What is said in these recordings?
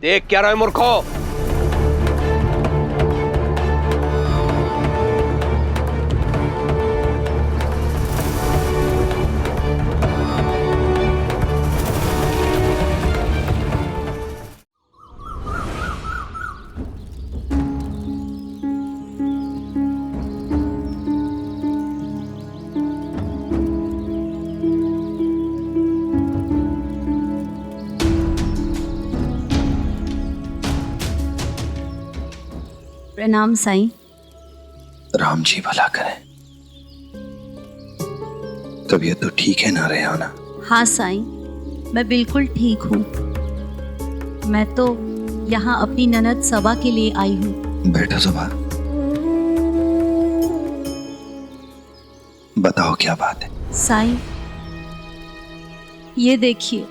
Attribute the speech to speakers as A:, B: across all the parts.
A: देख क्या रहे मूर्खो?
B: प्रणाम साईं।
C: राम जी भला करें। तबीयत तो ठीक है ना रेहाना?
B: हाँ साईं, मैं बिल्कुल ठीक हूँ। मैं तो यहाँ अपनी ननद सबा के लिए आई हूँ।
C: बैठो सुबह, बताओ क्या बात है?
B: साईं, ये देखिए।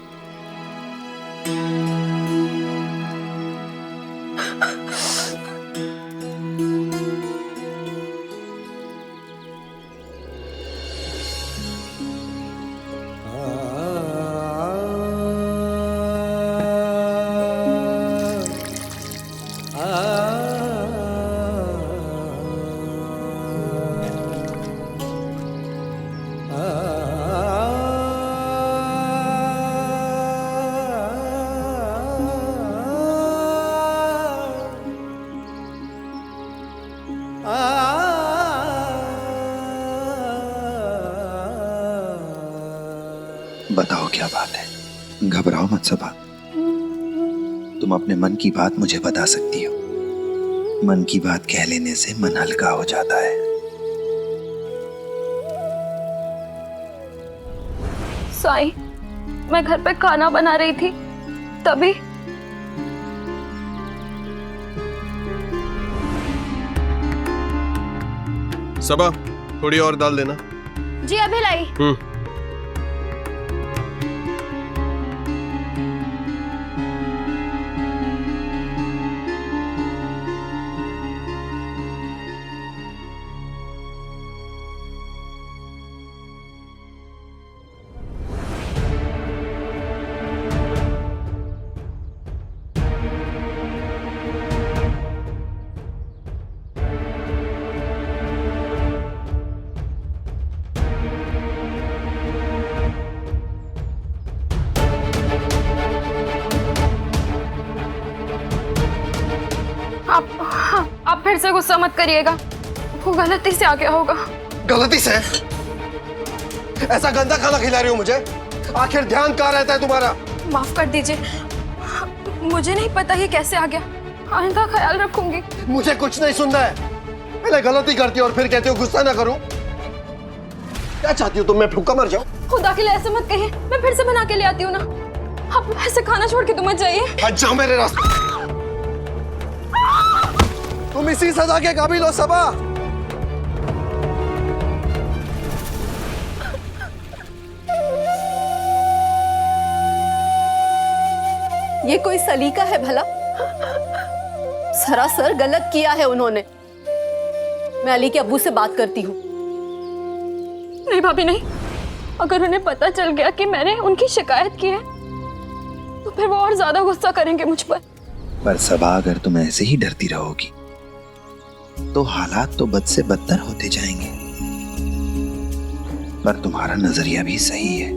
C: बताओ क्या बात है? घबराओ मत सबा, तुम अपने मन की बात मुझे बता सकती हो। मन की बात कह लेने से मन हल्का हो जाता है।
D: साईं, मैं घर पे खाना बना रही थी, तभी
E: सबा, थोड़ी और दाल देना।
D: जी अभी लाई। आप फिर से गुस्सा मत करिएगा, वो गलती से आ गया होगा।
E: गलती से? ऐसा गंदा खाना खिला रही हो मुझे? आखिर ध्यान कहाँ रहता है तुम्हारा?
D: माफ कर दीजिए, मुझे नहीं पता ये कैसे आ गया। आइंदा ख्याल रखूंगी।
E: मुझे कुछ नहीं सुनना है। पहले गलती करती हो और फिर कहती हो गुस्सा ना करूं। क्या चाहती हो तुम? मैं भूखा मर जाऊं?
D: खुदा के लिए ऐसे मत कहिए, मैं फिर से बना के ले आती हूँ ना। आप ऐसे खाना छोड़ के तो मत जाइए।
E: हट जाओ मेरे रास्ते। तुम इसी सजा के काबिल हो सबा।
F: ये कोई सलीका है भला? सरासर गलत किया है उन्होंने। मैं अली के अब्बू से बात करती हूँ।
D: नहीं भाभी नहीं, अगर उन्हें पता चल गया कि मैंने उनकी शिकायत की है तो फिर वो और ज्यादा गुस्सा करेंगे मुझ
C: पर सबा, अगर तुम ऐसे ही डरती रहोगी तो हालात तो बद से बदतर होते जाएंगे। पर तुम्हारा नजरिया भी सही है।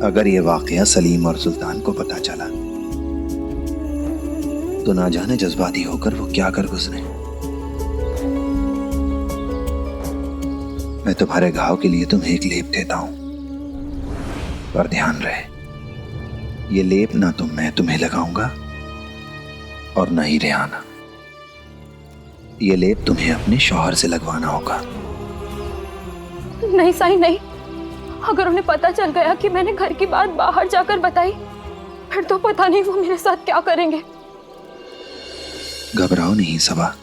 C: अगर ये वाकया सलीम और सुल्तान को पता चला तो ना जाने जज्बाती होकर वो क्या कर गुजरे। मैं तुम्हारे घाव के लिए तुम्हें एक लेप देता हूं, पर ध्यान रहे ये लेप ना तो मैं तुम्हें लगाऊंगा और ना ही रेहाना। ये लेप तुम्हें अपने शौहर से लगवाना होगा।
D: नहीं साईं नहीं, अगर उन्हें पता चल गया कि मैंने घर की बात बाहर जाकर बताई फिर तो पता नहीं वो मेरे साथ क्या करेंगे।
C: घबराओ नहीं सबा,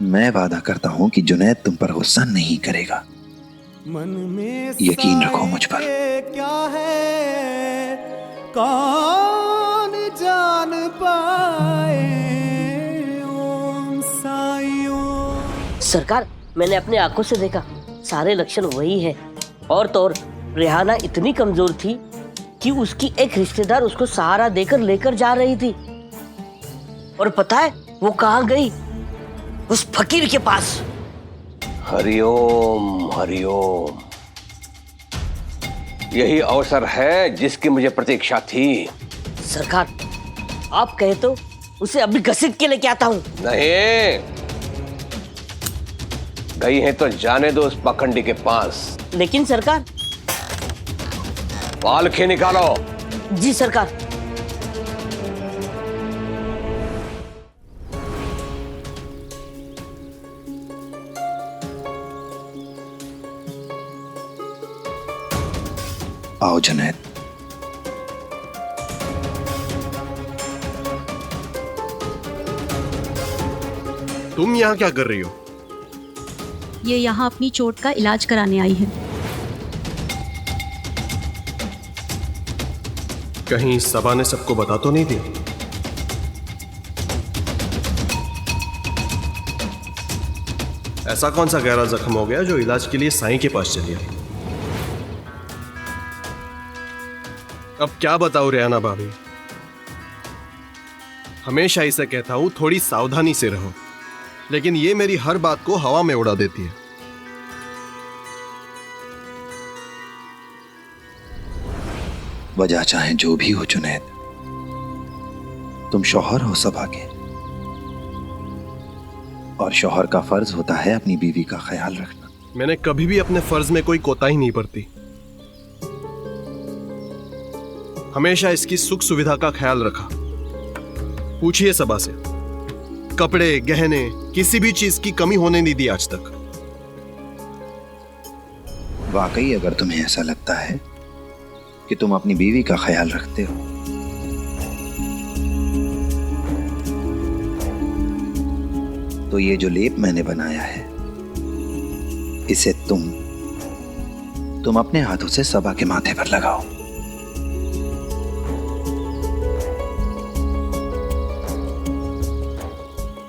C: मैं वादा करता हूं कि जुनैद तुम पर गुस्सा नहीं करेगा। यकीन रखो मुझ पर।
G: क्या है कौन जान पाए ओम साईं।
H: सरकार, मैंने अपने आंखों से देखा, सारे लक्षण वही है। और तो और रेहाना इतनी कमजोर थी कि उसकी एक रिश्तेदार उसको सहारा देकर लेकर जा रही थी। और पता है वो कहाँ गई? उस फकीर के पास।
A: हरिओम हरिओम, यही अवसर है जिसकी मुझे प्रतीक्षा थी।
H: सरकार, आप कहे तो उसे अभी घसीट के लेके आता हूँ।
A: नहीं, गई है तो जाने दो उस पखंडी के पास।
H: लेकिन सरकार।
A: पालखी निकालो।
H: जी सरकार।
C: आओ जुनैद।
E: तुम यहाँ क्या कर रही हो?
B: ये यहाँ अपनी चोट का इलाज कराने आई है।
E: कहीं सबा ने सबको बता तो नहीं दी? ऐसा कौन सा गहरा जख्म हो गया जो इलाज के लिए साईं के पास चली आई? अब क्या बताऊं रेहाना भाभी, हमेशा इसे कहता हूं थोड़ी सावधानी से रहो, लेकिन ये मेरी हर बात को हवा में उड़ा देती है।
C: वजह चाहे जो भी हो जुनैद, तुम शौहर हो सबा के, और शौहर का फर्ज होता है अपनी बीवी का ख्याल रखना।
E: मैंने कभी भी अपने फर्ज में कोई कोताही नहीं बरती। हमेशा इसकी सुख सुविधा का ख्याल रखा। पूछिए सबा से, कपड़े गहने किसी भी चीज की कमी होने नहीं दी आज तक।
C: वाकई अगर तुम्हें ऐसा लगता है कि तुम अपनी बीवी का ख्याल रखते हो, तो ये जो लेप मैंने बनाया है, इसे तुम अपने हाथों से सबा के माथे पर लगाओ।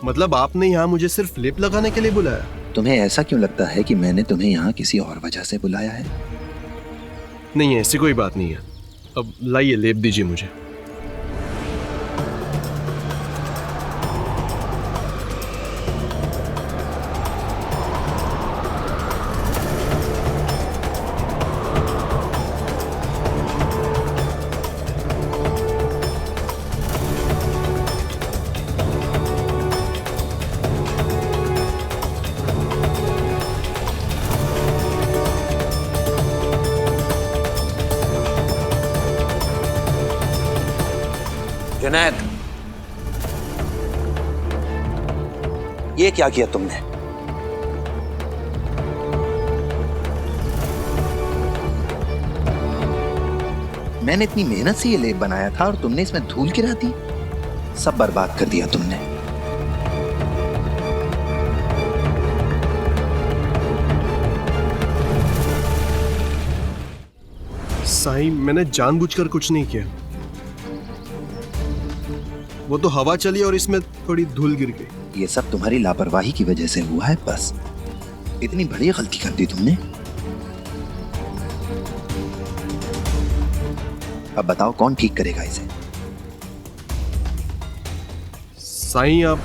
E: मतलब आपने यहाँ मुझे सिर्फ लेप लगाने के लिए बुलाया?
C: तुम्हें ऐसा क्यों लगता है कि मैंने तुम्हें यहाँ किसी और वजह से बुलाया है?
E: नहीं, ऐसी कोई बात नहीं है। अब लाइए लेप दीजिए मुझे।
C: जुनैद, ये क्या किया तुमने? मैंने इतनी मेहनत से ये लेप बनाया था और तुमने इसमें धूल गिरा दी। सब बर्बाद कर दिया तुमने।
E: साईं, मैंने जानबूझकर कुछ नहीं किया। वो तो हवा चली और इसमें थोड़ी धूल गिर गई।
C: ये सब तुम्हारी लापरवाही की वजह से हुआ है, बस। इतनी बड़ी गलती कर दी तुमने। अब बताओ कौन ठीक करेगा इसे?
E: साईं, आप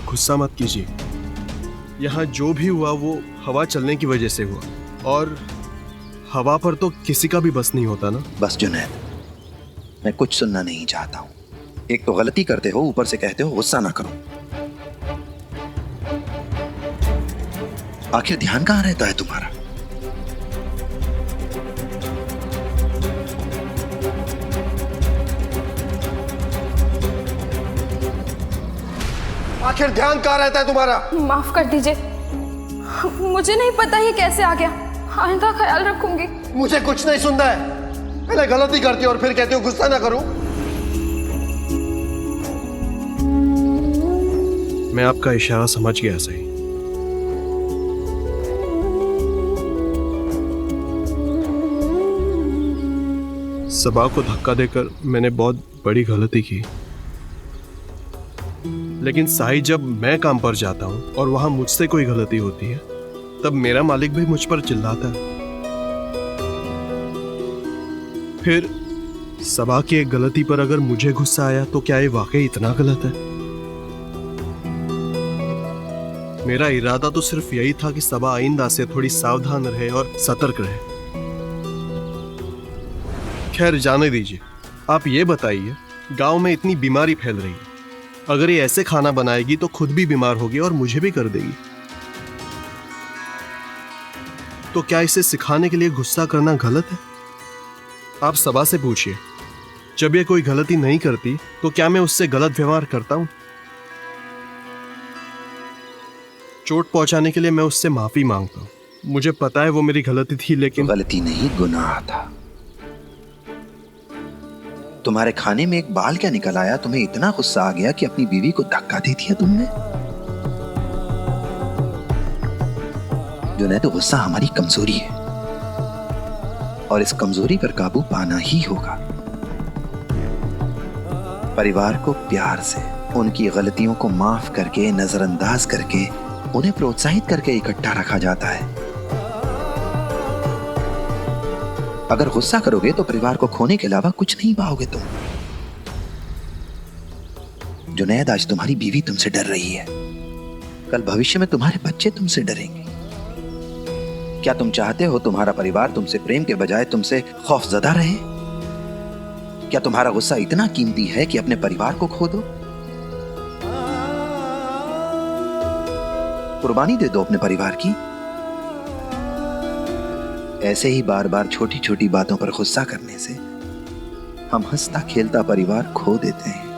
E: गुस्सा मत कीजिए। यहाँ जो भी हुआ वो हवा चलने की वजह से हुआ, और हवा पर तो किसी का भी बस नहीं होता ना।
C: बस जुनैद, मैं कुछ सुनना नहीं चाहता हूं। एक तो गलती करते हो, ऊपर से कहते हो गुस्सा ना करो। आखिर ध्यान कहां रहता है तुम्हारा?
E: आखिर ध्यान कहां रहता है तुम्हारा?
D: माफ कर दीजिए, मुझे नहीं पता ये कैसे आ गया। आइंदा ख्याल रखूंगी।
E: मुझे कुछ नहीं सुनना है। पहले गलती करती हो और फिर कहते हो गुस्सा ना करूं। मैं आपका इशारा समझ गया सही। सबा को धक्का देकर मैंने बहुत बड़ी गलती की, लेकिन साई, जब मैं काम पर जाता हूं और वहां मुझसे कोई गलती होती है, तब मेरा मालिक भी मुझ पर चिल्लाता है। सबा की एक गलती पर अगर मुझे गुस्सा आया तो क्या ये वाकई इतना गलत है? मेरा इरादा तो सिर्फ यही था कि सबा आइंदा से थोड़ी सावधान रहे और सतर्क रहे। खैर जाने दीजिए। आप ये बताइए, गांव में इतनी बीमारी फैल रही है, अगर ये ऐसे खाना बनाएगी तो खुद भी बीमार होगी और मुझे भी कर देगी। तो क्या इसे सिखाने के लिए गुस्सा करना गलत है? आप सबा से पूछिए, जब ये कोई गलती नहीं करती तो क्या मैं उससे गलत व्यवहार करता हूं? चोट पहुंचाने के लिए मैं उससे माफी मांगता हूं। मुझे पता है वो मेरी गलती थी, लेकिन
C: गलती नहीं, गुनाह था। तुम्हारे खाने में एक बाल क्या निकल आया? तुम्हें इतना गुस्सा आ गया कि अपनी बीवी को धक्का दे दिया तुमने। जुनैद, गुस्सा हमारी कमजोरी है और इस कमजोरी पर काबू पाना ही होगा। परिवार को प्यार से, उनकी गलतियों को माफ करके, नजरअंदाज करके, उन्हें प्रोत्साहित करके इकट्ठा रखा जाता है। अगर गुस्सा करोगे तो परिवार को खोने के अलावा कुछ नहीं पाओगे तुम। जुनैद, आज तुम्हारी बीवी तुमसे डर रही है, कल भविष्य में तुम्हारे बच्चे तुमसे डरेंगे। क्या तुम चाहते हो तुम्हारा परिवार तुमसे प्रेम के बजाय तुमसे खौफजदा रहे? क्या तुम्हारा गुस्सा इतना कीमती है कि अपने परिवार को खो दो? कुर्बानी दे दो अपने परिवार की। ऐसे ही बार बार छोटी छोटी बातों पर गुस्सा करने से हम हंसता खेलता परिवार खो देते हैं।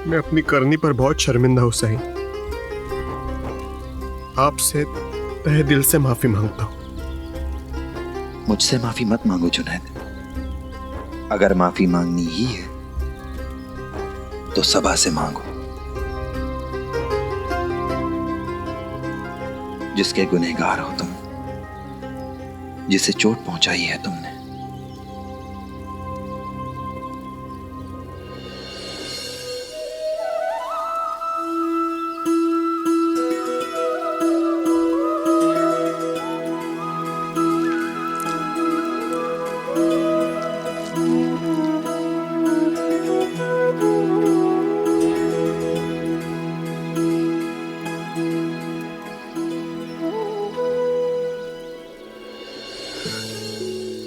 E: मैं अपनी करनी पर बहुत शर्मिंदा हूं साईं। आपसे तहे दिल से माफी मांगता हूं।
C: मुझसे माफी मत मांगो जुनैद। अगर माफी मांगनी ही है तो सबा से मांगो, जिसके गुनहगार हो तुम, जिसे चोट पहुंचाई है तुमने।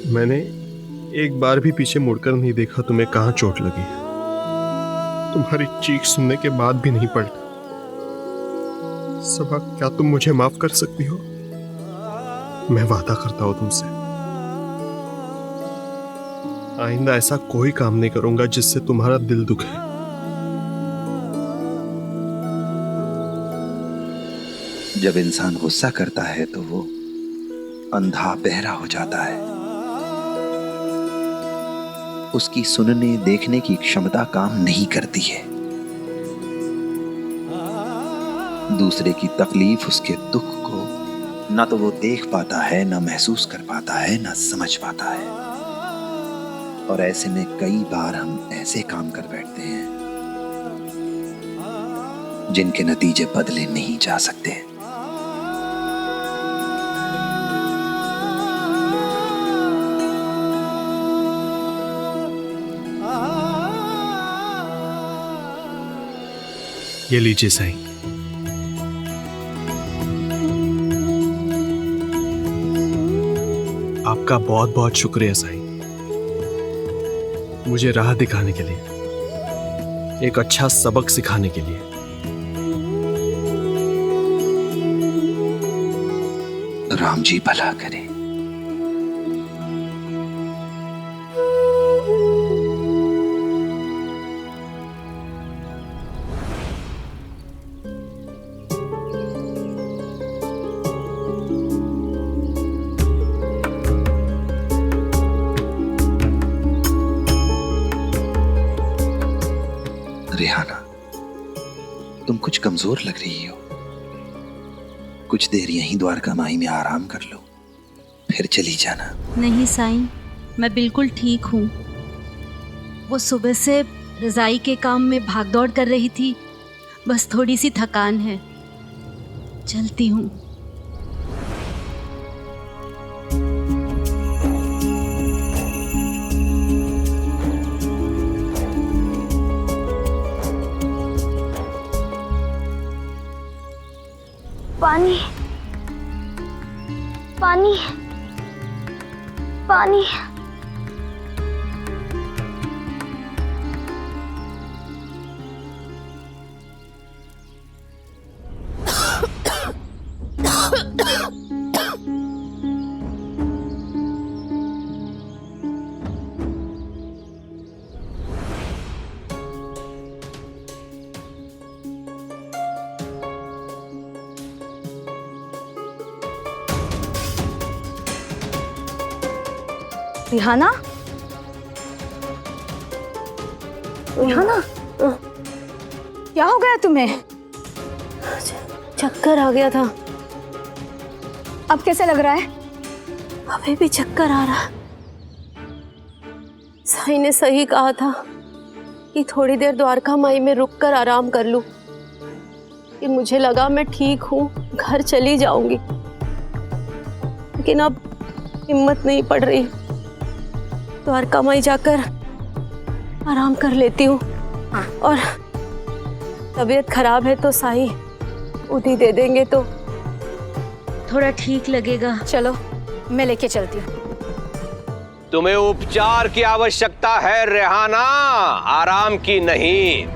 E: मैंने एक बार भी पीछे मुड़कर नहीं देखा तुम्हें कहां चोट लगी। तुम्हारी चीख सुनने के बाद भी नहीं पलटा। सबा, क्या तुम मुझे माफ कर सकती हो? मैं वादा करता हूं तुमसे, आइंदा ऐसा कोई काम नहीं करूंगा जिससे तुम्हारा दिल दुखे।
C: जब इंसान गुस्सा करता है तो वो अंधा बहरा हो जाता है। उसकी सुनने देखने की क्षमता काम नहीं करती है। दूसरे की तकलीफ, उसके दुख को ना तो वो देख पाता है, ना महसूस कर पाता है, ना समझ पाता है। और ऐसे में कई बार हम ऐसे काम कर बैठते हैं जिनके नतीजे बदले नहीं जा सकते।
E: ये लीजिए साईं। आपका बहुत बहुत शुक्रिया साईं, मुझे राह दिखाने के लिए, एक अच्छा सबक सिखाने के लिए।
C: राम जी भला करे। रेहाना, तुम कुछ कमजोर लग रही हो। कुछ देर यहीं द्वारका माई में आराम कर लो, फिर चली जाना।
B: नहीं साईं, मैं बिल्कुल ठीक हूँ। वो सुबह से रजाई के काम में भागदौड़ कर रही थी, बस थोड़ी सी थकान है। चलती हूँ।
I: पानी पानी पानी।
F: रिहाना, रिहाना, क्या हो गया तुम्हें?
I: चक्कर आ गया था।
F: अब कैसे लग रहा है?
I: अभी भी चक्कर आ रहा। साईं ने सही कहा था कि थोड़ी देर द्वारका माई में रुककर आराम कर लूं। कि मुझे लगा मैं ठीक हूँ, घर चली जाऊंगी, लेकिन अब हिम्मत नहीं पड़ रही। द्वारका माई जाकर आराम कर लेती हूँ, और तबीयत खराब है तो साईं उठी दे देंगे तो
B: थोड़ा ठीक लगेगा।
F: चलो मैं लेके चलती हूँ।
A: तुम्हें उपचार की आवश्यकता है रेहाना, आराम की नहीं।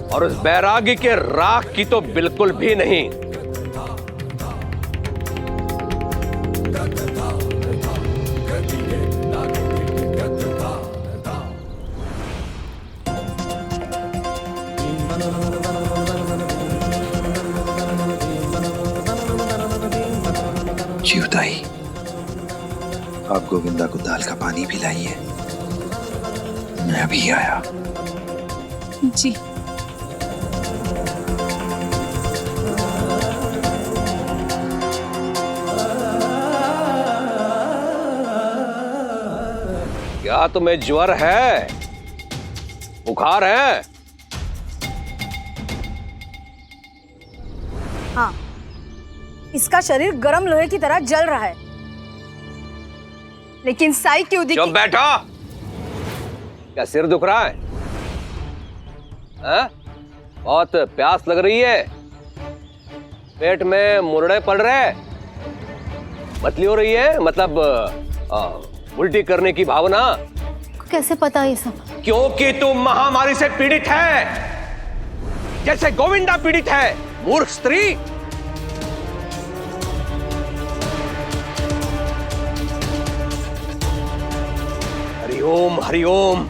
A: और उस बैरागी के राख की तो बिल्कुल भी नहीं।
C: जीवताई, आप गोविंदा को दाल का पानी पिलाइए, मैं अभी आया।
B: जी।
A: क्या तुम्हें ज्वर है, बुखार है?
F: हाँ, इसका शरीर गर्म लोहे की तरह जल रहा है, लेकिन साई की उदी
A: चुप बैठो। क्या सिर दुख रहा है? बहुत प्यास लग रही है? पेट में मुरड़े पड़ रहे, मतली हो रही है, मतलब उल्टी करने की भावना?
I: कैसे पता ये सब?
A: क्योंकि तुम महामारी से पीड़ित है, जैसे गोविंदा पीड़ित है। मूर्ख स्त्री। हरिओम हरिओम।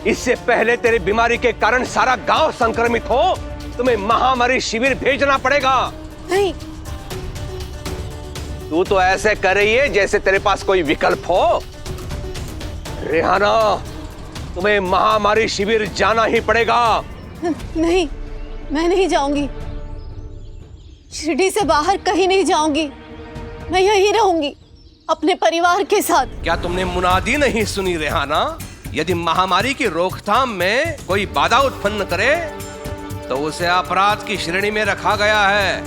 A: इससे पहले तेरी बीमारी के कारण सारा गांव संक्रमित हो, तुम्हें महामारी शिविर भेजना पड़ेगा।
I: नहीं।
A: तू तो ऐसे कर रही है जैसे तेरे पास कोई विकल्प हो। रेहाना, तुम्हें महामारी शिविर जाना ही पड़ेगा।
I: नहीं, मैं नहीं जाऊंगी। शिरडी से बाहर कहीं नहीं जाऊंगी। मैं यहीं रहूंगी अपने परिवार के साथ।
A: क्या तुमने मुनादी नहीं सुनी रेहाना? यदि महामारी की रोकथाम में कोई बाधा उत्पन्न करे तो उसे अपराध की श्रेणी में रखा गया है।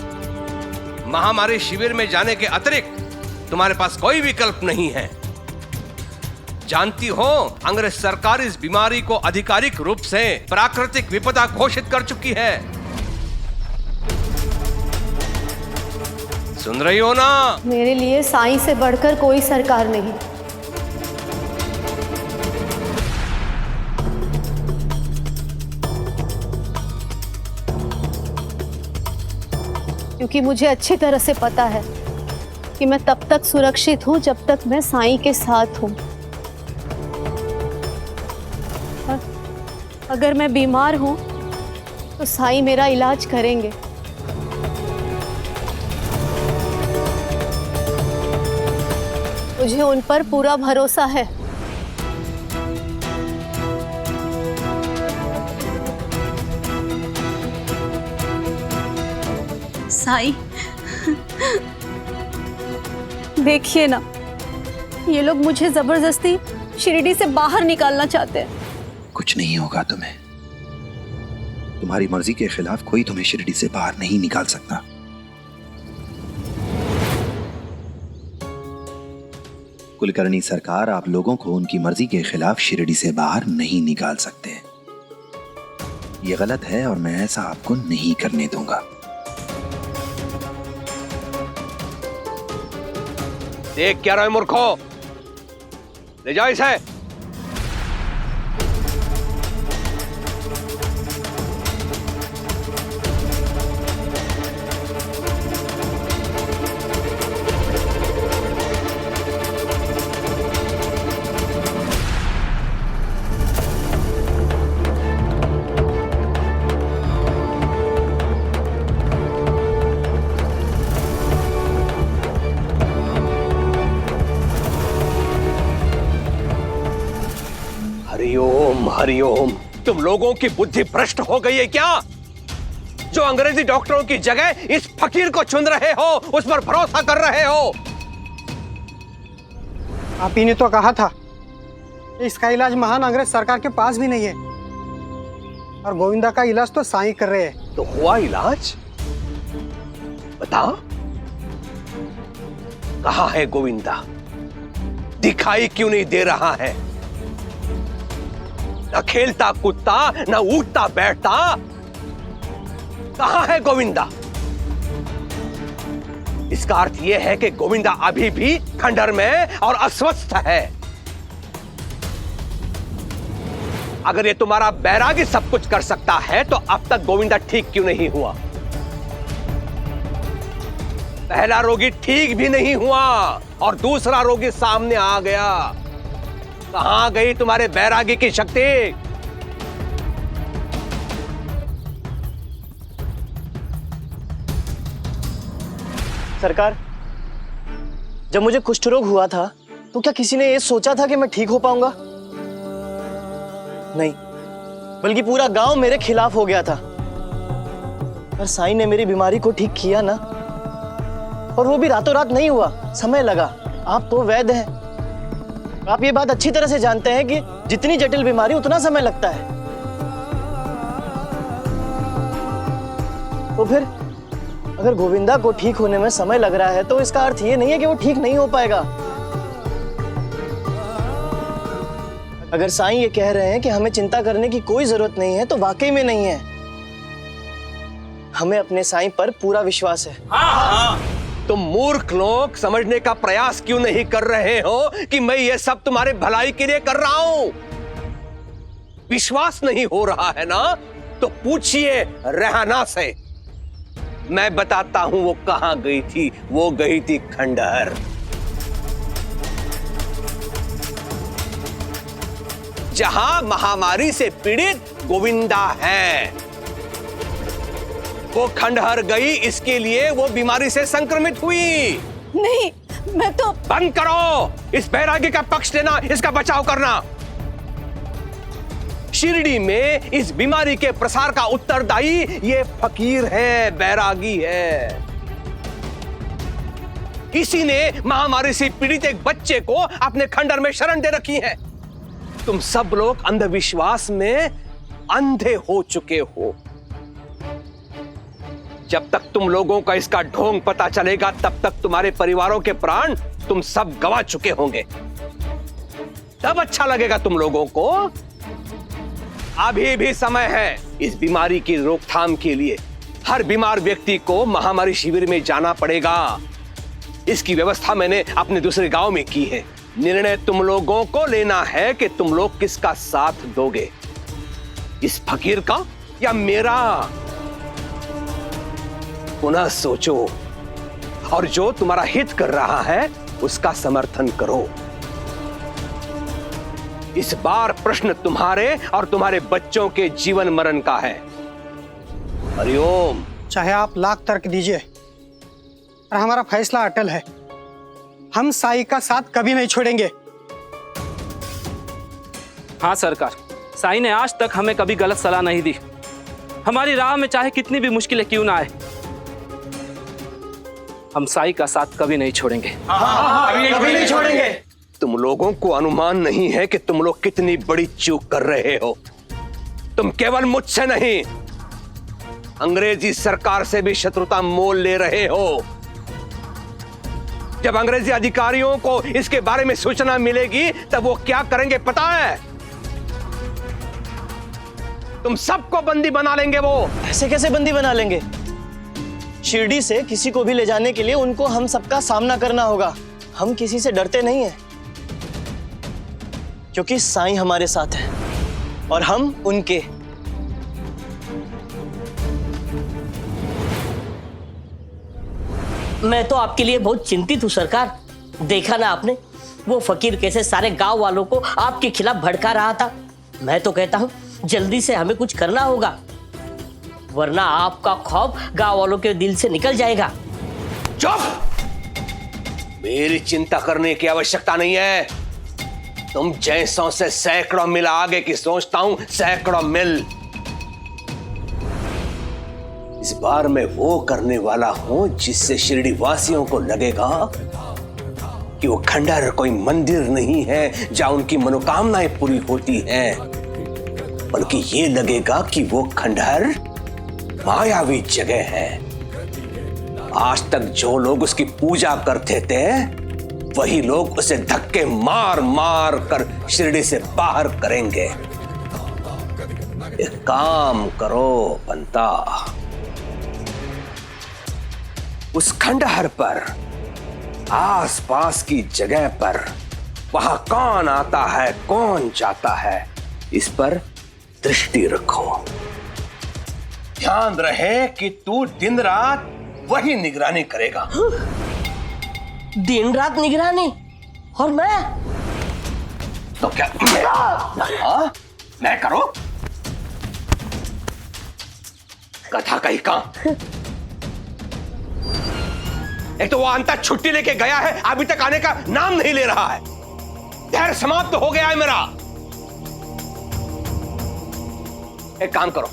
A: महामारी शिविर में जाने के अतिरिक्त तुम्हारे पास कोई विकल्प नहीं है। जानती हो, अंग्रेज सरकार इस बीमारी को आधिकारिक रूप से प्राकृतिक विपदा घोषित कर चुकी है। सुन रही हो ना?
I: मेरे लिए साईं से बढ़कर कोई सरकार नहीं। क्योंकि मुझे अच्छी तरह से पता है कि मैं तब तक सुरक्षित हूं जब तक मैं साईं के साथ हूं। अगर मैं बीमार हूं तो साईं मेरा इलाज करेंगे। मुझे उन पर पूरा भरोसा है।
B: साईं,
I: देखिए ना, ये लोग मुझे जबरदस्ती शिरडी से बाहर निकालना चाहते हैं।
C: कुछ नहीं होगा तुम्हें। तुम्हारी मर्जी के खिलाफ कोई तुम्हें शिरडी से बाहर नहीं निकाल सकता। कुलकर्णी सरकार, आप लोगों को उनकी मर्जी के खिलाफ शिरडी से बाहर नहीं निकाल सकते। ये गलत है और मैं ऐसा आपको नहीं करने दूंगा।
A: देख क्या रहे मूर्खो, ले जाओ इसे। हरिओम हरिओम, तुम लोगों की बुद्धि भ्रष्ट हो गई है क्या? जो अंग्रेजी डॉक्टरों की जगह इस फकीर को चुन रहे हो, उस पर भरोसा कर रहे हो।
J: आप ही ने तो कहा था इसका इलाज महान अंग्रेज सरकार के पास भी नहीं है, और गोविंदा का इलाज तो साईं कर रहे हैं।
A: तो हुआ इलाज? बताओ, कहाँ है गोविंदा? दिखाई क्यों नहीं दे रहा है? न खेलता कूदता, न उठता बैठता, कहां है गोविंदा? इसका अर्थ यह है कि गोविंदा अभी भी खंडहर में और अस्वस्थ है। अगर ये तुम्हारा बैरागी सब कुछ कर सकता है तो अब तक गोविंदा ठीक क्यों नहीं हुआ? पहला रोगी ठीक भी नहीं हुआ और दूसरा रोगी सामने आ गया। कहां गई तुम्हारे बैरागी की शक्ति?
K: सरकार, जब मुझे कुष्ठ रोग हुआ था तो क्या किसी ने ये सोचा था कि मैं ठीक हो पाऊंगा? नहीं, बल्कि पूरा गांव मेरे खिलाफ हो गया था। पर साईं ने मेरी बीमारी को ठीक किया ना, और वो भी रातों रात नहीं हुआ, समय लगा। आप तो वैद्य हैं, आप ये बात अच्छी तरह से जानते हैं कि जितनी जटिल बीमारी उतना समय लगता है। तो फिर अगर गोविंदा को ठीक होने में समय लग रहा है तो इसका अर्थ ये नहीं है कि वो ठीक नहीं हो पाएगा। अगर साईं ये कह रहे हैं कि हमें चिंता करने की कोई जरूरत नहीं है तो वाकई में नहीं है। हमें अपने साईं पर पूरा विश्वास है।
A: तुम मूर्ख लोग समझने का प्रयास क्यों नहीं कर रहे हो कि मैं ये सब तुम्हारे भलाई के लिए कर रहा हूं? विश्वास नहीं हो रहा है ना, तो पूछिए रेहाना से। मैं बताता हूं वो कहां गई थी। वो गई थी खंडहर, जहां महामारी से पीड़ित गोविंदा है। वो खंडहर गई इसके लिए वो बीमारी से संक्रमित हुई।
F: नहीं, मैं तो...
A: बंद करो इस बैरागी का पक्ष लेना, इसका बचाव करना। शिरडी में इस बीमारी के प्रसार का उत्तरदायी ये फकीर है, बैरागी है। इसी ने महामारी से पीड़ित एक बच्चे को अपने खंडहर में शरण दे रखी है। तुम सब लोग अंधविश्वास में अंधे हो चुके हो। जब तक तुम लोगों का इसका ढोंग पता चलेगा तब तक तुम्हारे परिवारों के प्राण तुम सब गंवा चुके होंगे। तब अच्छा लगेगा तुम लोगों को। अभी भी समय है इस बीमारी की रोकथाम के लिए। हर बीमार व्यक्ति को महामारी शिविर में जाना पड़ेगा। इसकी व्यवस्था मैंने अपने दूसरे गांव में की है। निर्णय तुम लोगों को लेना है कि तुम लोग किसका साथ दोगे, इस फकीर का या मेरा। पुनः सोचो और जो तुम्हारा हित कर रहा है उसका समर्थन करो। इस बार प्रश्न तुम्हारे और तुम्हारे बच्चों के जीवन मरण का है। हरिओम।
J: चाहे आप लाख तर्क दीजिए, पर हमारा फैसला अटल है। हम साईं का साथ कभी नहीं छोड़ेंगे।
L: हाँ सरकार, साईं ने आज तक हमें कभी गलत सलाह नहीं दी। हमारी राह में चाहे कितनी भी मुश्किलें क्यों ना आए, हम साईं का साथ कभी नहीं छोड़ेंगे।
K: कभी नहीं छोड़ेंगे।
A: तुम लोगों को अनुमान नहीं है कि तुम लोग कितनी बड़ी चूक कर रहे हो। तुम केवल मुझसे नहीं, अंग्रेजी सरकार से भी शत्रुता मोल ले रहे हो। जब अंग्रेजी अधिकारियों को इसके बारे में सूचना मिलेगी तब वो क्या करेंगे पता है? तुम सबको बंदी बना लेंगे वो।
K: ऐसे कैसे बंदी बना लेंगे? शिरडी से किसी को भी ले जाने के लिए उनको हम सबका सामना करना होगा। हम किसी से डरते नहीं हैं, क्योंकि साईं हमारे साथ है और हम उनके।
H: मैं तो आपके लिए बहुत चिंतित हूँ सरकार। देखा ना आपने, वो फकीर कैसे सारे गांव वालों को आपके खिलाफ भड़का रहा था। मैं तो कहता हूँ जल्दी से हमें कुछ करना होगा, वरना आपका खौफ गांव वालों के दिल से निकल जाएगा।
A: चुप! मेरी चिंता करने की आवश्यकता नहीं है। तुम जैसों से सैकड़ों मील आगे की सोचता हूं, सैकड़ों मील। इस बार मैं वो करने वाला हूं जिससे शिरडी वासियों को लगेगा कि वो खंडहर कोई मंदिर नहीं है जहां उनकी मनोकामनाएं पूरी होती हैं, बल्कि ये लगेगा कि वो खंडहर मायावी जगह है। आज तक जो लोग उसकी पूजा करते थे वही लोग उसे धक्के मार मार कर शिरडी से बाहर करेंगे। एक काम करो पंता, उस खंडहर पर, आसपास की जगह पर, वहां कौन आता है कौन जाता है, इस पर दृष्टि रखो। ध्यान रहे कि तू दिन रात वही निगरानी करेगा।
H: दिन रात निगरानी? और मैं?
A: तो क्या मैं करो? कथा कही कहां? एक तो वो अंता छुट्टी लेके गया है, अभी तक आने का नाम नहीं ले रहा है। धैर्य समाप्त हो गया है मेरा। एक काम करो,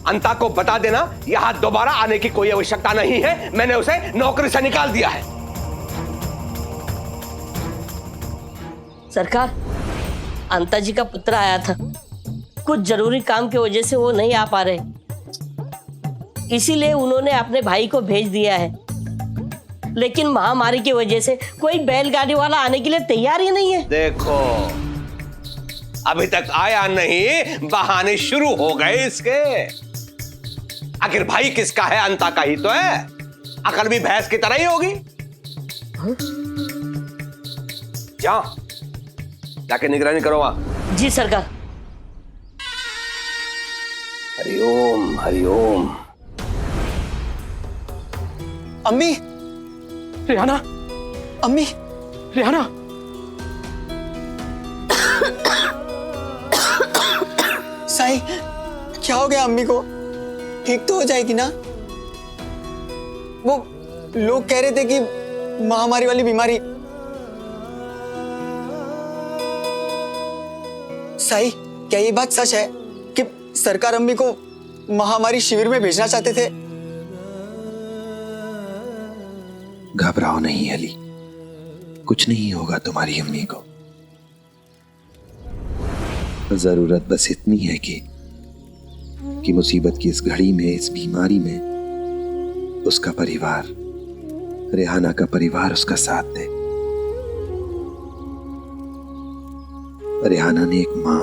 A: अंता को बता देना यहां दोबारा आने की कोई आवश्यकता नहीं है, मैंने उसे नौकरी से निकाल दिया है।
H: सरकार, अंता जी का पुत्र आया था, कुछ जरूरी काम की वजह से वो नहीं आ पा रहे, इसीलिए उन्होंने अपने भाई को भेज दिया है। लेकिन महामारी की वजह से कोई बैलगाड़ी वाला आने के लिए तैयार ही नहीं है।
A: देखो, अभी तक आया नहीं, बहाने शुरू हो गए इसके। आखिर भाई किसका है? अंता का ही तो है। अकल भी भैंस की तरह ही होगी। जाओ, जाके निगरानी करो वहां।
H: जी सरकार।
A: हरिओम हरिओम।
K: अम्मी,
J: रिहाना,
K: अम्मी,
J: रिहाना,
K: साईं, क्या हो गया अम्मी को? ठीक तो हो जाएगी ना? वो लोग कह रहे थे कि महामारी वाली बीमारी। साईं, क्या ये बात सच है कि सरकार अम्मी को महामारी शिविर में भेजना चाहते थे?
C: घबराओ नहीं अली, कुछ नहीं होगा तुम्हारी अम्मी को। जरूरत बस इतनी है कि मुसीबत की इस घड़ी में, इस बीमारी में उसका परिवार, रेहाना का परिवार उसका साथ दे। रेहाना ने एक मां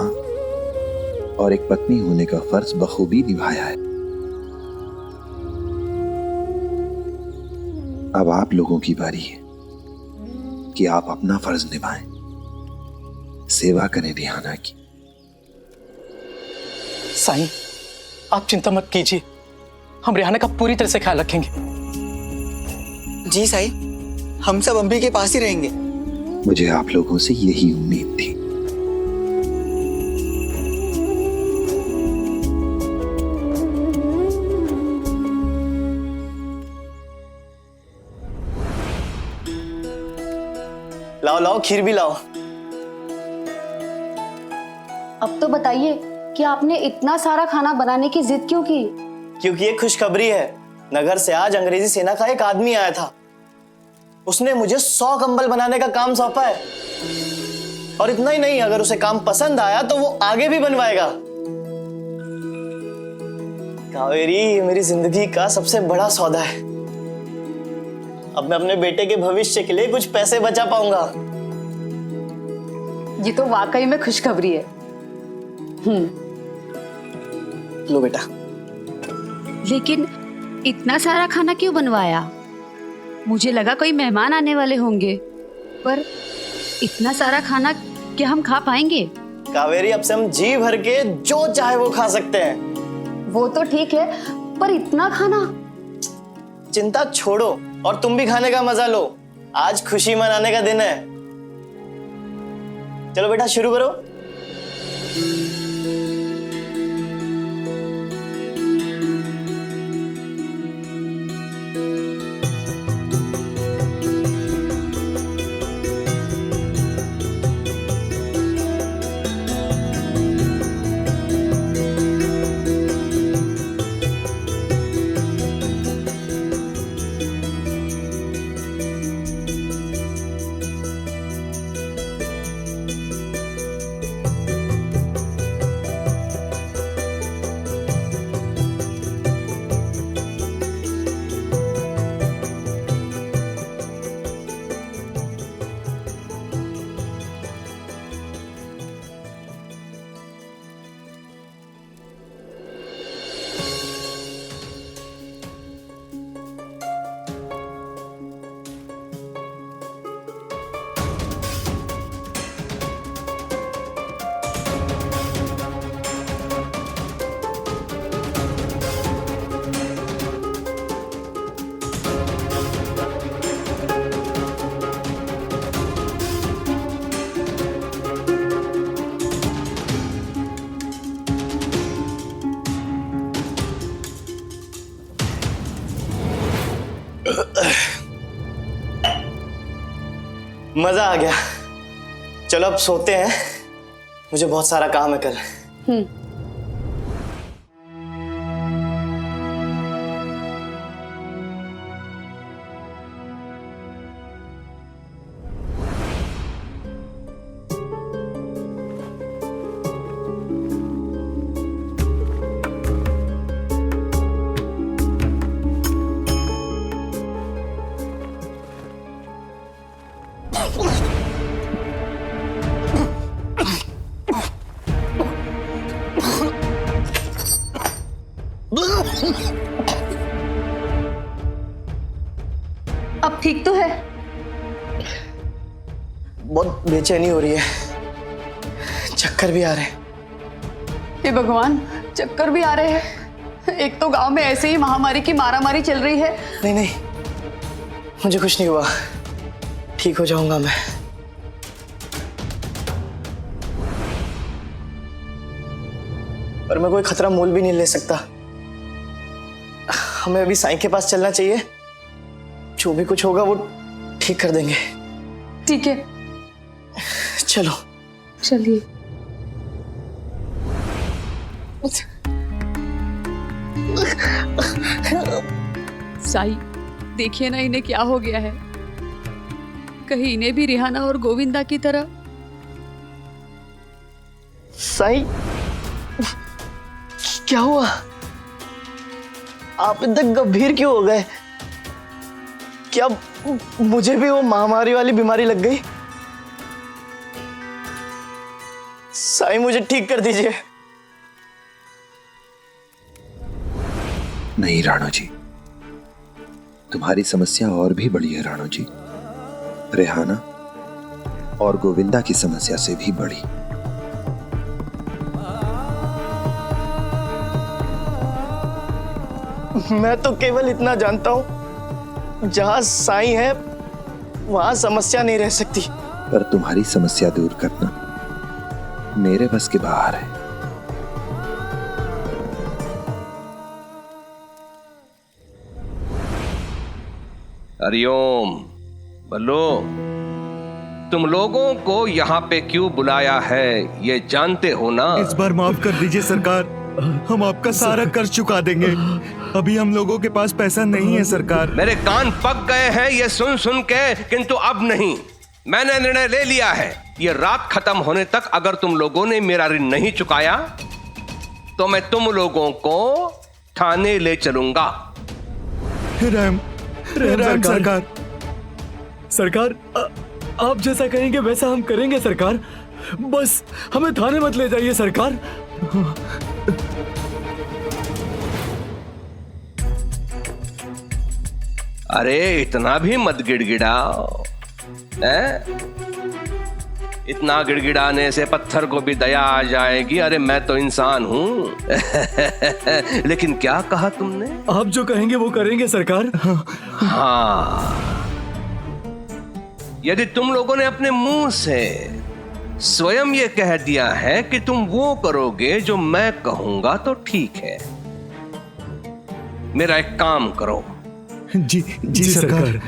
C: और एक पत्नी होने का फर्ज बखूबी निभाया है। अब आप लोगों की बारी है कि आप अपना फर्ज निभाएं, सेवा करें रेहाना की।
J: साईं, आप चिंता मत कीजिए, हम रेहाना का पूरी तरह से ख्याल रखेंगे।
K: जी साईं, हम सब अम्बी के पास ही रहेंगे।
C: मुझे आप लोगों से यही उम्मीद थी।
K: लाओ लाओ, खीर भी लाओ।
I: अब तो बताइए कि आपने इतना सारा खाना बनाने की जिद क्यों की?
K: क्योंकि ये खुशखबरी है। नगर से आज अंग्रेजी सेना का एक आदमी आया था। उसने मुझे 100 कंबल बनाने का काम सौंपा है। और इतना ही नहीं, अगर उसे काम पसंद आया तो वो आगे भी बनवाएगा। कावेरी, ये मेरी जिंदगी का सबसे बड़ा सौदा है। अब मैं अपने बेटे के भविष्य के लिए कुछ पैसे बचा पाऊंगा।
F: ये तो वाकई में खुशखबरी है।
K: लो बेटा।
B: लेकिन इतना सारा खाना क्यों बनवाया? मुझे लगा कोई मेहमान आने वाले होंगे, पर इतना सारा खाना क्या हम खा पाएंगे?
K: कावेरी, अब से हम जी भर के जो चाहे वो खा सकते हैं।
F: वो तो ठीक है, पर इतना खाना?
K: चिंता छोड़ो और तुम भी खाने का मजा लो। आज खुशी मनाने का दिन है। चलो बेटा शुरू करो। मजा आ गया। चलो अब सोते हैं, मुझे बहुत सारा काम है कल।
F: अब ठीक तो है?
K: बहुत बेचैनी हो रही है, चक्कर भी आ रहे हैं।
F: हे भगवान, चक्कर भी आ रहे हैं। एक तो गांव में ऐसे ही महामारी की मारामारी चल रही है।
K: नहीं नहीं, मुझे कुछ नहीं हुआ, ठीक हो जाऊंगा मैं। पर मैं कोई खतरा मोल भी नहीं ले सकता। हमें अभी साईं के पास चलना चाहिए, जो भी कुछ होगा वो ठीक कर देंगे।
F: ठीक है,
K: चलो
F: चलिए।
B: साई, देखिए ना इन्हें क्या हो गया है। कहीं इन्हें भी रिहाना और गोविंदा की तरह।
K: साईं, क्या हुआ? आप इतना गंभीर क्यों हो गए? क्या मुझे भी वो महामारी वाली बीमारी लग गई? साईं, मुझे ठीक कर दीजिए।
C: नहीं राणो जी, तुम्हारी समस्या और भी बड़ी है राणो जी। रेहाना और गोविंदा की समस्या से भी बड़ी।
K: मैं तो केवल इतना जानता हूं, जहां साईं है वहां समस्या नहीं रह सकती।
C: पर तुम्हारी समस्या दूर करना मेरे बस के बाहर है।
A: हरिओम। बल्लो, तुम लोगों को यहाँ पे क्यों बुलाया है ये जानते हो ना?
G: इस बार माफ कर दीजिए सरकार, हम आपका सारा कर्ज चुका देंगे। अभी हम लोगों के पास पैसा नहीं है सरकार।
A: मेरे कान पक गए हैं ये सुन सुन के, किंतु अब नहीं। मैंने निर्णय ले लिया है, ये रात खत्म होने तक अगर तुम लोगों ने मेरा ऋण नहीं चुकाया तो मैं तुम लोगों को थाने ले चलूंगा।
G: रहम सरकार। सरकार आप जैसा कहेंगे वैसा हम करेंगे सरकार। बस हमें थाने मत ले जाइए सरकार।
A: अरे इतना भी मत गिड़गिड़ाओ, हैं? इतना गिड़गिड़ाने से पत्थर को भी दया आ जाएगी। अरे मैं तो इंसान हूं। लेकिन क्या कहा तुमने?
G: आप जो कहेंगे वो करेंगे सरकार।
A: हाँ, यदि तुम लोगों ने अपने मुंह से स्वयं ये कह दिया है कि तुम वो करोगे जो मैं कहूंगा तो ठीक है। मेरा एक काम करो।
G: जी जी सरकार।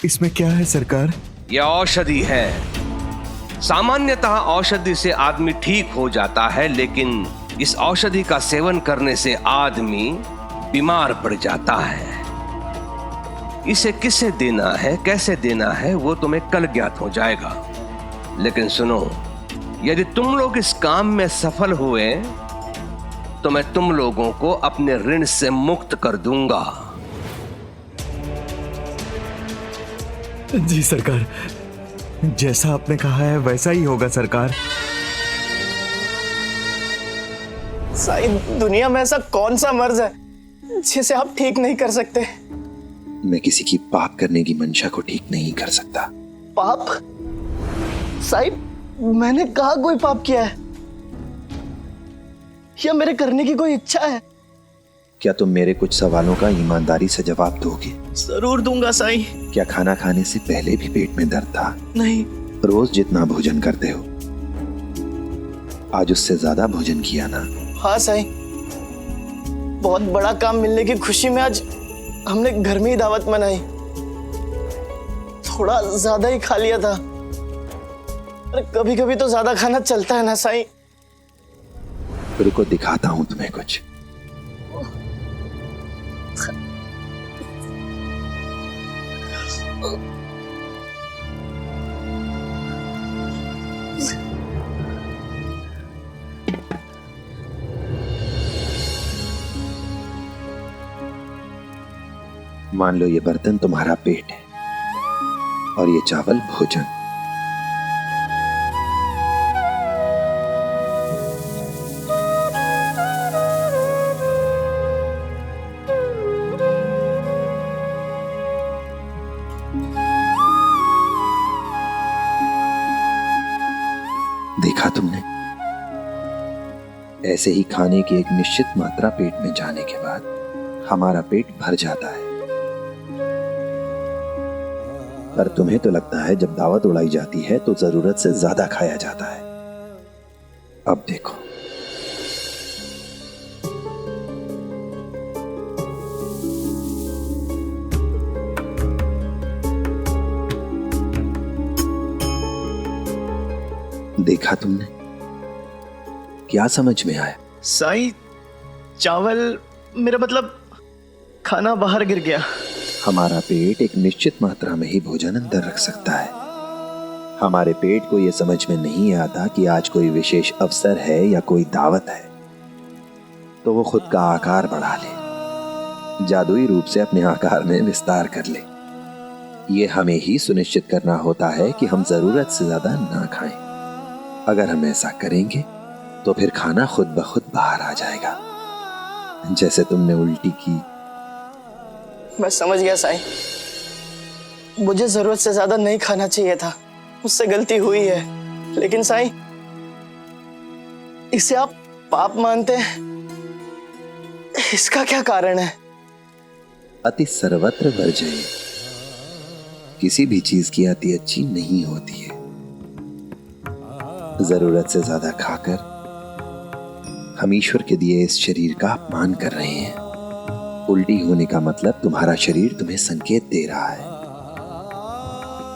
G: इसमें क्या है सरकार?
A: यह औषधि है। सामान्यतः औषधि से आदमी ठीक हो जाता है, लेकिन इस औषधि का सेवन करने से आदमी बीमार पड़ जाता है। इसे किसे देना है, कैसे देना है, वो तुम्हें कल ज्ञात हो जाएगा। लेकिन सुनो, यदि तुम लोग इस काम में सफल हुए तो मैं तुम लोगों को अपने ऋण से मुक्त कर दूंगा।
G: जी सरकार, जैसा आपने कहा है वैसा ही होगा सरकार।
K: साईं, दुनिया में ऐसा कौन सा मर्ज है जिसे आप ठीक नहीं कर सकते?
C: मैं किसी की पाप करने की मंशा को ठीक नहीं कर सकता।
K: पाप? साईं, मैंने कहा कोई पाप किया है या मेरे करने की कोई इच्छा है?
C: क्या तुम मेरे कुछ सवालों का ईमानदारी से जवाब दोगे?
K: जरूर दूंगा साईं।
C: क्या खाना खाने से पहले भी पेट में दर्द था?
K: नहीं।
C: रोज जितना भोजन करते हो आज उससे ज्यादा भोजन किया ना?
K: हाँ साईं, बहुत बड़ा काम मिलने की खुशी में आज हमने घर में ही दावत मनाई। थोड़ा ज्यादा ही खा लिया था। अरे कभी कभी तो ज्यादा खाना चलता है ना साईं।
C: रुको, दिखाता हूं तुम्हें कुछ। मान लो ये बर्तन तुम्हारा पेट है और ये चावल भोजन। देखा तुमने? ऐसे ही खाने की एक निश्चित मात्रा पेट में जाने के बाद हमारा पेट भर जाता है। पर तुम्हें तो लगता है जब दावत उड़ाई जाती है तो जरूरत से ज्यादा खाया जाता है। अब देखो, देखा तुमने? क्या समझ में आया?
K: साईं, चावल, मेरा मतलब खाना बाहर गिर गया।
C: हमारा पेट एक निश्चित मात्रा में ही भोजन अंदर रख सकता है। हमारे पेट को यह समझ में नहीं आता कि आज कोई विशेष अवसर है या कोई दावत है, तो वो खुद का आकार बढ़ा ले, जादुई रूप से अपने आकार में विस्तार कर ले। ये हमें ही सुनिश्चित करना होता है कि हम जरूरत से ज्यादा ना खाएं। अगर हम ऐसा करेंगे तो फिर खाना खुद ब खुद बाहर आ जाएगा, जैसे तुमने उल्टी की।
K: मैं समझ गया साईं, मुझे जरूरत से ज्यादा नहीं खाना चाहिए था, मुझसे गलती हुई है। लेकिन साईं, इसे आप पाप मानते हैं, इसका क्या कारण है?
C: अति सर्वत्र वर्जय। किसी भी चीज की अति अच्छी नहीं होती है। जरूरत से ज्यादा खाकर हम ईश्वर के दिए इस शरीर का अपमान कर रहे हैं। उल्टी होने का मतलब तुम्हारा शरीर तुम्हें संकेत दे रहा है।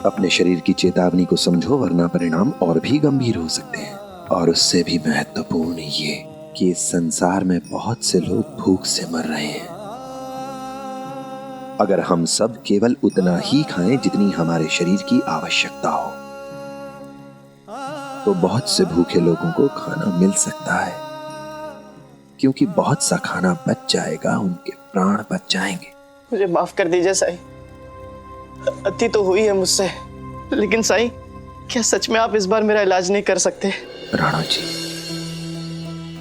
C: अपने शरीर की चेतावनी को समझो, वरना परिणाम और भी गंभीर हो सकते हैं। और उससे भी महत्वपूर्ण ये कि इस संसार में बहुत से लोग भूख से मर रहे हैं। अगर हम सब केवल उतना ही खाएं जितनी हमारे शरीर की आवश्यकता हो, तो बहुत से भूखे लोगों को खाना मिल सकता है। क्योंकि बहुत सा खाना बच जाएगा, उनके प्राण बच जाएंगे।
K: मुझे माफ कर दीजिए साईं, अति तो हुई है मुझसे, लेकिन साईं क्या सच में आप इस बार मेरा इलाज नहीं कर सकते?
C: राणा जी,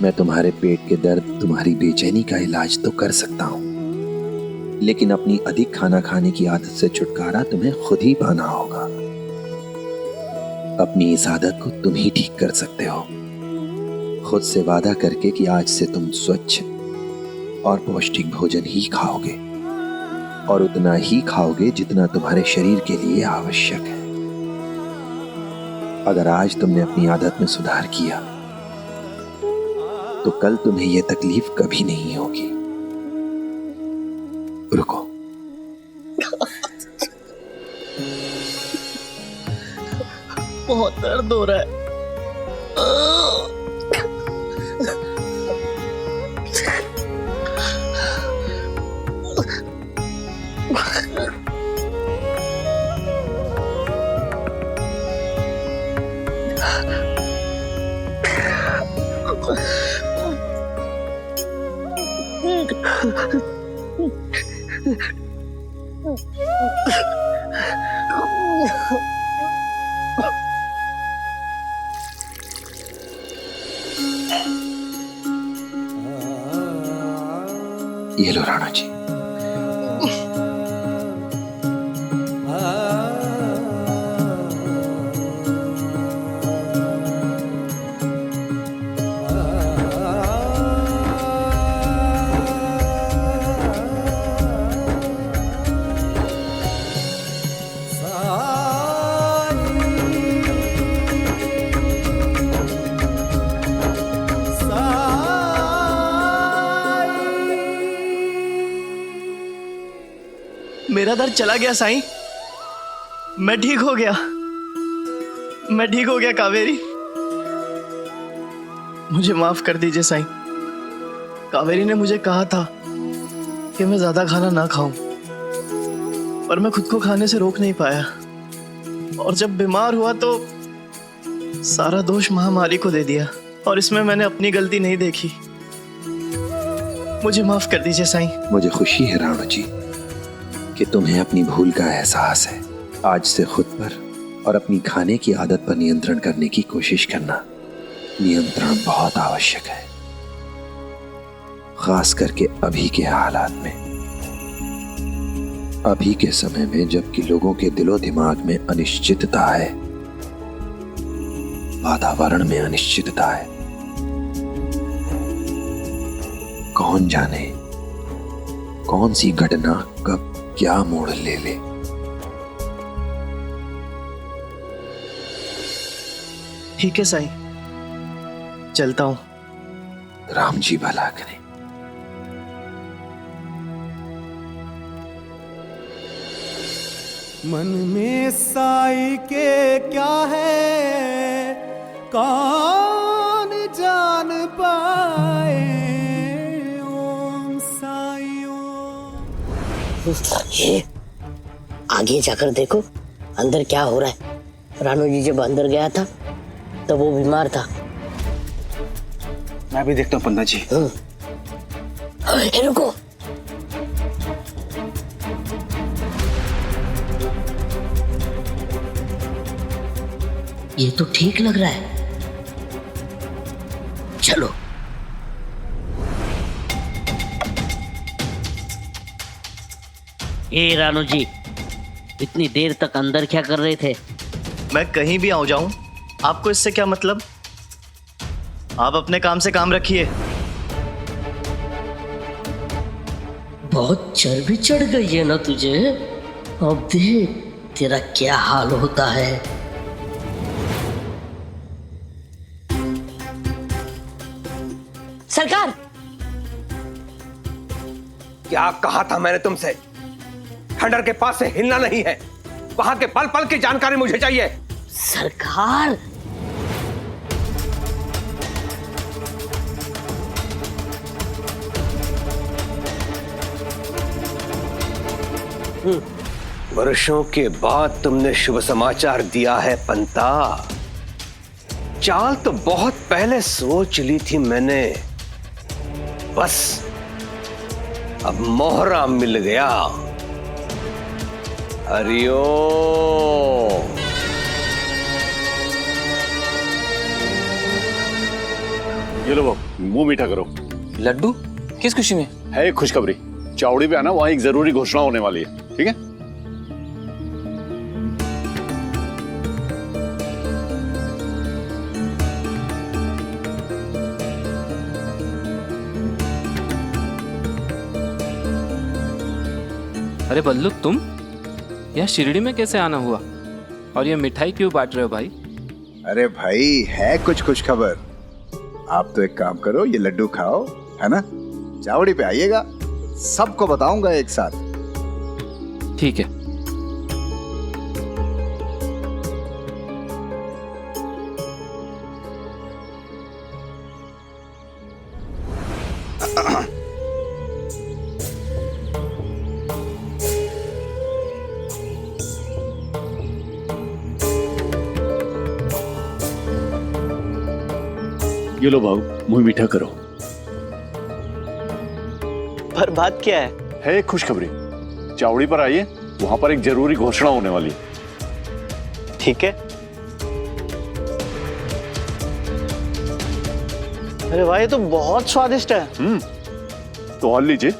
C: मैं तुम्हारे पेट के दर्द, तुम्हारी बेचैनी का इलाज तो कर सकता हूँ, लेकिन अपनी अधिक खाना खाने की आदत से छुटकारा तुम्हें खुद ही पाना होगा। अपनी इस आदत को तुम ही ठीक कर सकते हो, खुद से वादा करके कि आज से तुम स्वच्छ और पौष्टिक भोजन ही खाओगे, और उतना ही खाओगे जितना तुम्हारे शरीर के लिए आवश्यक है। अगर आज तुमने अपनी आदत में सुधार किया तो कल तुम्हें यह तकलीफ कभी नहीं होगी। रुको,
K: बहुत दर्द हो रहा है।
C: ये लो राणा जी।
K: मेरा दर्द चला गया साईं, मैं ठीक हो गया, मैं ठीक हो गया कावेरी। मुझे माफ कर दीजिए साईं। कावेरी ने मुझे कहा था कि मैं ज्यादा खाना ना खाऊं, पर मैं खुद को खाने से रोक नहीं पाया, और जब बीमार हुआ तो सारा दोष महामारी को दे दिया, और इसमें मैंने अपनी गलती नहीं देखी। मुझे माफ कर दीजिए साईं।
C: मुझे खुशी है राणा जी कि तुम्हें अपनी भूल का एहसास है। आज से खुद पर और अपनी खाने की आदत पर नियंत्रण करने की कोशिश करना। नियंत्रण बहुत आवश्यक है, खास करके अभी के हालात में, अभी के समय में, जबकि लोगों के दिलो दिमाग में अनिश्चितता है, वातावरण में अनिश्चितता है। कौन जाने कौन सी घटना कब क्या मोड़ ले ले।
K: ठीक है साईं, चलता हूं।
C: राम जी भला करें।
M: मन में साई के क्या है कौन जान पाए। ओम साई ओम।
H: ये आगे जाकर देखो अंदर क्या हो रहा है। रानू जी जब अंदर गया था तो वो बीमार था।
M: मैं भी देखता हूँ पंडित जी।
H: रुको, ये तो ठीक लग रहा है, चलो। ए रानू जी, इतनी देर तक अंदर क्या कर रहे थे?
K: मैं कहीं भी आ जाऊं, आपको इससे क्या मतलब? आप अपने काम से काम रखिए।
H: बहुत चर्बी चढ़ गई है ना तुझे, अब देख तेरा क्या हाल होता है। सरकार,
A: क्या कहा था मैंने तुमसे? खंडर के पास से हिलना नहीं है, वहां के पल पल की जानकारी मुझे चाहिए।
H: सरकार,
A: वर्षों के बाद तुमने शुभ समाचार दिया है पंता। चाल तो बहुत पहले सोच ली थी मैंने, बस अब मोहरा मिल गया। हरिओम।
N: ये लो बाबू, मुंह मीठा करो।
O: लड्डू? किस खुशी में?
N: है एक खुशखबरी। चावड़ी पे आना, वहां एक जरूरी घोषणा होने वाली है, ठीक है?
L: अरे बल्लू, तुम यह शिरडी में कैसे आना हुआ? और ये मिठाई क्यों बांट रहे हो भाई?
C: अरे भाई, है कुछ खुश खबर। आप तो एक काम करो, ये लड्डू खाओ, है ना? चावड़ी पे आइएगा, सबको बताऊंगा एक साथ।
L: ठीक है।
N: ये लो बाबू, मुंह मीठा करो।
K: पर बात क्या है?
N: है एक खुशखबरी। चावड़ी पर आइए, वहां पर एक जरूरी घोषणा होने वाली है।
K: ठीक है। अरे भाई, ये तो बहुत स्वादिष्ट है।
N: तो और लीजिए।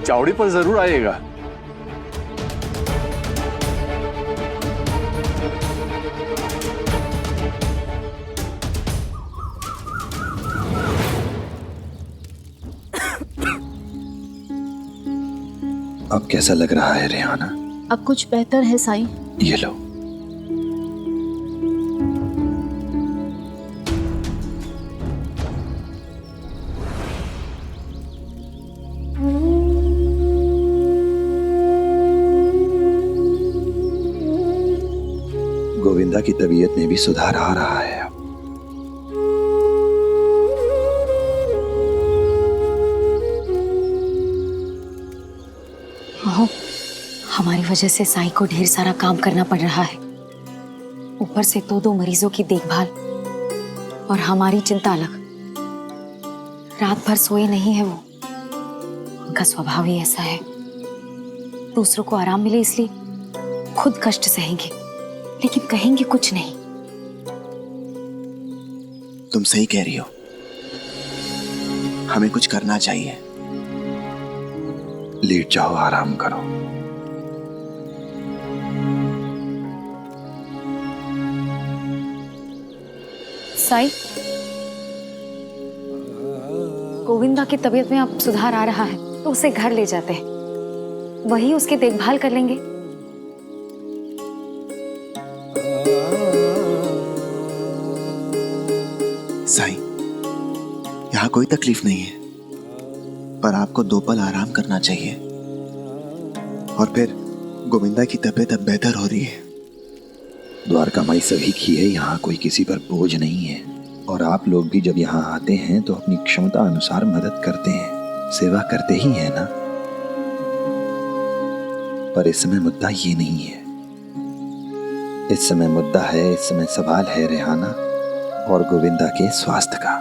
N: चावड़ी पर जरूर आइएगा।
C: अब कैसा लग रहा है रेहाना?
I: अब कुछ बेहतर है साईं।
C: ये लो। गोविंदा की तबीयत में भी सुधार आ रहा है अब।
P: हमारी वजह से साईं को ढेर सारा काम करना पड़ रहा है, ऊपर से दो मरीजों की देखभाल और हमारी चिंता अलग। रात भर सोए नहीं है वो, उनका स्वभाव ही ऐसा है। दूसरों को आराम मिले इसलिए खुद कष्ट सहेंगे, लेकिन कहेंगे कुछ नहीं।
C: तुम सही कह रही हो, हमें कुछ करना चाहिए। लेट जाओ, आराम करो।
P: साईं, गोविंदा की तबीयत में अब सुधार आ रहा है, तो उसे घर ले जाते हैं, वही उसकी देखभाल कर लेंगे।
C: साईं, यहाँ कोई तकलीफ नहीं है, पर आपको 2 पल आराम करना चाहिए। और फिर गोविंदा की तबीयत अब बेहतर हो रही है। द्वारका माई सभी की है, यहाँ कोई किसी पर बोझ नहीं है। और आप लोग भी जब यहाँ आते हैं तो अपनी क्षमता अनुसार मदद करते हैं, सेवा करते ही हैं ना। पर इस समय मुद्दा ये नहीं है। इस समय मुद्दा है, इस समय सवाल है रेहाना और गोविंदा के स्वास्थ्य का।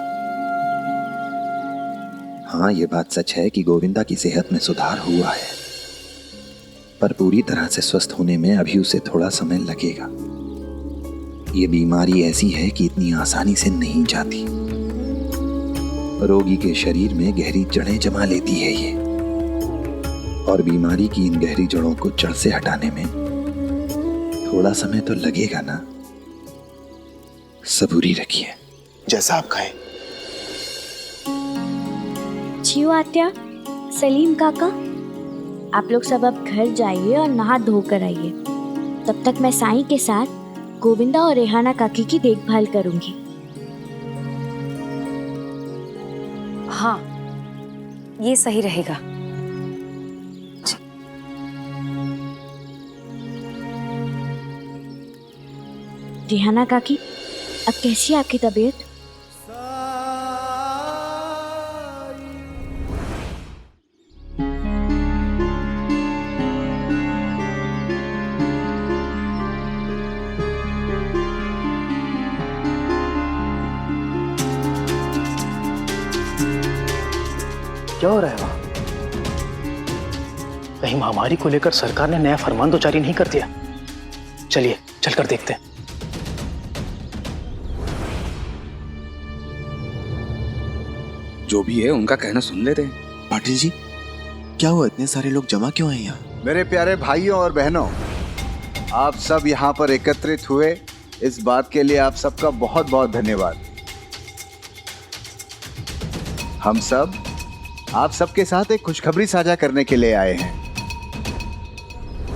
C: हाँ, ये बात सच है कि गोविंदा की सेहत में सुधार हुआ है, पर पूरी तरह से स्वस्थ होने में अभी उसे थोड़ा समय लगेगा। ये बीमारी ऐसी है कि इतनी आसानी से नहीं जाती। रोगी के शरीर में गहरी जड़ें जमा लेती है ये, और बीमारी की इन गहरी जड़ों को जड़ से हटाने में थोड़ा समय तो लगेगा ना। सबूरी रखिए, जैसा आप कहें।
Q: जियो आत्या, सलीम काका, आप लोग सब अब घर जाइए और नहा धो कर आइए। तब तक मैं साईं के साथ गोविंदा और रेहाना काकी की देखभाल करूंगी।
P: हाँ, ये सही रहेगा।
Q: रेहाना काकी, अब कैसी है आपकी तबीयत?
K: क्या हो रहा है वहां? कहीं महामारी को लेकर सरकार ने नया फरमान तो जारी नहीं कर दिया? चलिए चलकर देखते हैं।
R: जो भी है उनका कहना सुन लेते हैं।
C: पाटिल जी, क्या हुआ, इतने सारे लोग जमा क्यों हैं यहाँ?
S: मेरे प्यारे भाइयों और बहनों, आप सब यहाँ पर एकत्रित हुए, इस बात के लिए आप सबका बहुत बहुत धन्यवाद। हम सब आप सबके साथ एक खुशखबरी साझा करने के लिए आए हैं।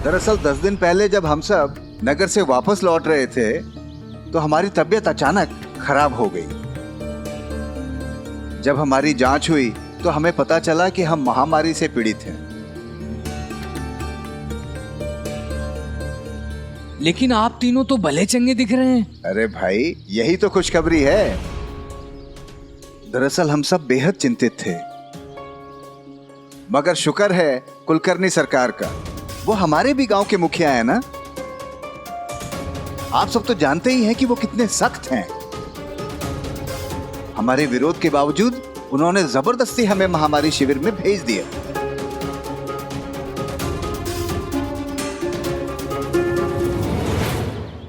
S: दरअसल 10 दिन पहले जब हम सब नगर से वापस लौट रहे थे तो हमारी तबीयत अचानक खराब हो गई। जब हमारी जांच हुई तो हमें पता चला कि हम महामारी से पीड़ित हैं।
O: लेकिन आप तीनों तो भले चंगे दिख रहे हैं।
S: अरे भाई, यही तो खुशखबरी है। दरअसल हम सब बेहद चिंतित थे, मगर शुक्र है कुलकर्णी सरकार का, वो हमारे भी गांव के मुखिया है ना। आप सब तो जानते ही हैं कि वो कितने सख्त हैं। हमारे विरोध के बावजूद उन्होंने जबरदस्ती हमें महामारी शिविर में भेज दिया।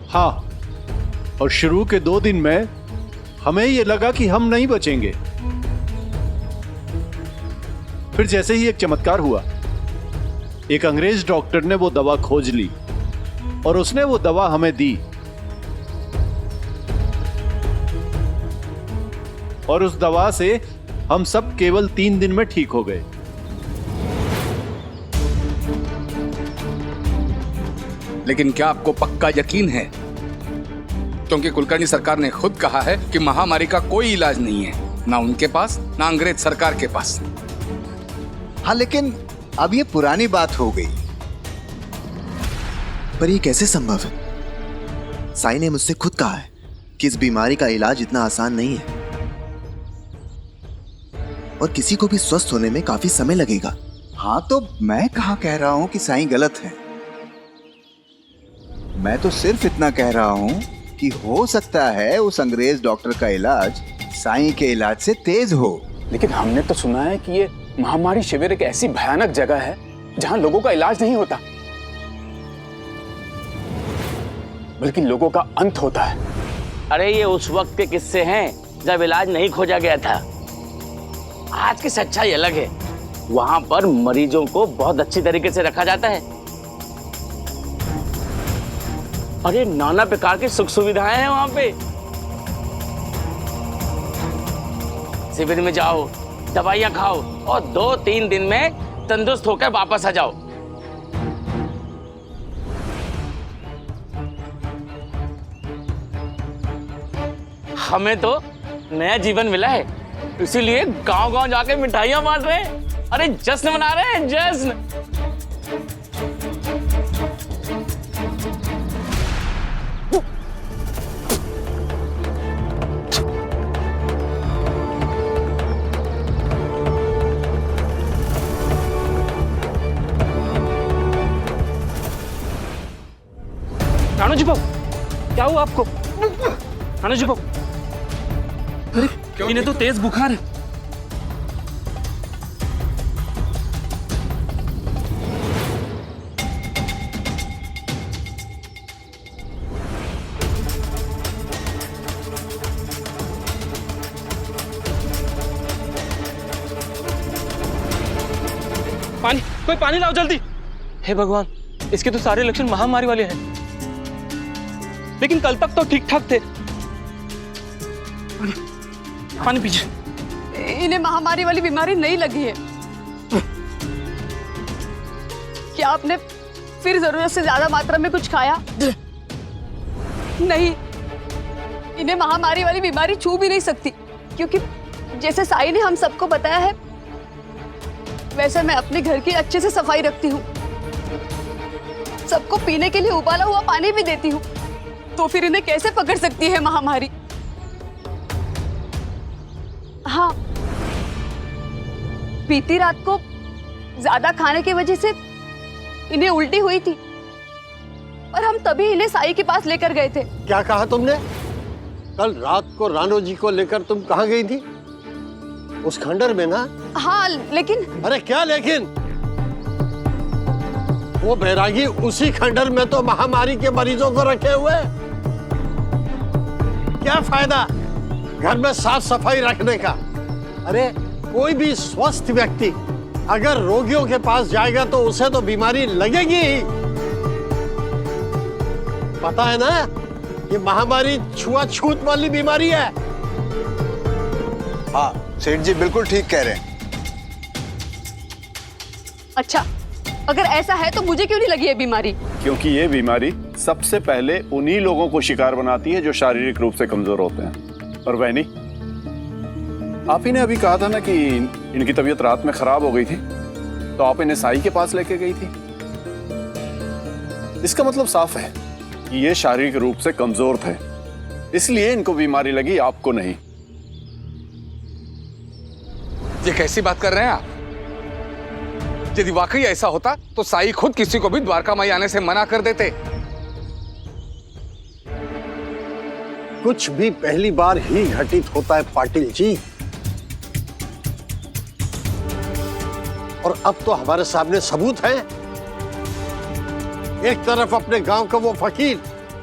N: हाँ, और शुरू के 2 दिन में हमें ये लगा कि हम नहीं बचेंगे। फिर जैसे ही एक चमत्कार हुआ, एक अंग्रेज डॉक्टर ने वो दवा खोज ली और उसने वो दवा हमें दी, और उस दवा से हम सब केवल 3 दिन में ठीक हो गए।
R: लेकिन क्या आपको पक्का यकीन है? क्योंकि कुलकर्णी सरकार ने खुद कहा है कि महामारी का कोई इलाज नहीं है, ना उनके पास ना अंग्रेज सरकार के पास।
S: हाँ, लेकिन अब ये पुरानी बात हो गई।
C: पर ये कैसे संभव है? साई ने मुझसे खुद कहा है कि इस बीमारी का इलाज इतना आसान नहीं है और किसी को भी स्वस्थ होने में काफी समय लगेगा।
S: हाँ, तो मैं कहाँ कह रहा हूं कि साईं गलत है। मैं तो सिर्फ इतना कह रहा हूं कि हो सकता है उस अंग्रेज डॉक्टर का इलाज साईं के इलाज से तेज हो।
M: लेकिन हमने तो सुना है कि ये महामारी शिविर एक ऐसी भयानक जगह है जहां लोगों का इलाज नहीं होता, बल्कि लोगों का अंत होता है।
H: अरे ये उस वक्त के किस्से हैं जब इलाज नहीं खोजा गया था। आज की सच्चाई अलग है। वहां पर मरीजों को बहुत अच्छी तरीके से रखा जाता है और ये नाना प्रकार की सुख सुविधाएं हैं वहां पे। शिविर में जाओ, दवाइयां खाओ और 2-3 दिन में तंदुरुस्त होकर वापस आ जाओ। हमें तो नया जीवन मिला है, इसीलिए गांव-गांव जाके मिठाइयां बांट रहे हैं। अरे जश्न मना रहे हैं, जश्न।
L: राणू जी बाबू, क्या हुआ आपको? राणू जी बाबू, अरे इन्हें तो तेज बुखार है। पानी, कोई पानी लाओ जल्दी।
M: हे भगवान, इसके तो सारे लक्षण महामारी वाले हैं।
L: लेकिन कल तक तो ठीक ठाक थे। पानी पीजिए।
F: इन्हें महामारी वाली बीमारी नहीं लगी है। क्या आपने फिर जरूरत से ज्यादा मात्रा में कुछ खाया? नहीं, इन्हें महामारी वाली बीमारी छू भी नहीं सकती, क्योंकि जैसे साई ने हम सबको बताया है वैसे मैं अपने घर की अच्छे से सफाई रखती हूँ, सबको पीने के लिए उबाला हुआ पानी भी देती हूँ, तो फिर इन्हें कैसे पकड़ सकती है महामारी? हाँ, बीती रात को ज्यादा खाने की वजह से इन्हें उल्टी हुई थी और हम तभी इन्हें साई के पास लेकर गए थे।
T: क्या कहा तुमने? कल रात को राणो जी को लेकर तुम कहाँ गई थी? उस खंडर में ना।
F: हाँ लेकिन।
T: अरे क्या लेकिन? वो बैरागी उसी खंडर में तो महामारी के मरीजों को रखे हुए। क्या फायदा घर में साफ सफाई रखने का? अरे कोई भी स्वस्थ व्यक्ति अगर रोगियों के पास जाएगा तो उसे तो बीमारी लगेगी ही। पता है ना, ये महामारी छुआछूत वाली बीमारी है।
S: हाँ सेठ जी बिल्कुल ठीक कह रहे हैं।
F: अच्छा, अगर ऐसा है तो मुझे क्यों नहीं लगी ये बीमारी?
N: क्योंकि ये बीमारी सबसे पहले उन्हीं लोगों को शिकार बनाती है जो शारीरिक रूप से कमजोर होते हैं। और वह नहीं, आप ही ने अभी कहा था ना कि इनकी तबीयत रात में खराब हो गई थी, तो आप इन्हें साई के पास लेके गई थी। इसका मतलब साफ है कि ये शारीरिक रूप से कमजोर थे, इसलिए इनको बीमारी लगी, आपको नहीं।
R: ये कैसी बात कर रहे हैं आप? यदि वाकई ऐसा होता तो साई खुद किसी को भी द्वारका माई आने से मना कर देते।
T: कुछ भी पहली बार ही घटित होता है पाटिल जी। और अब तो हमारे सामने सबूत है। एक तरफ अपने गांव का वो फकीर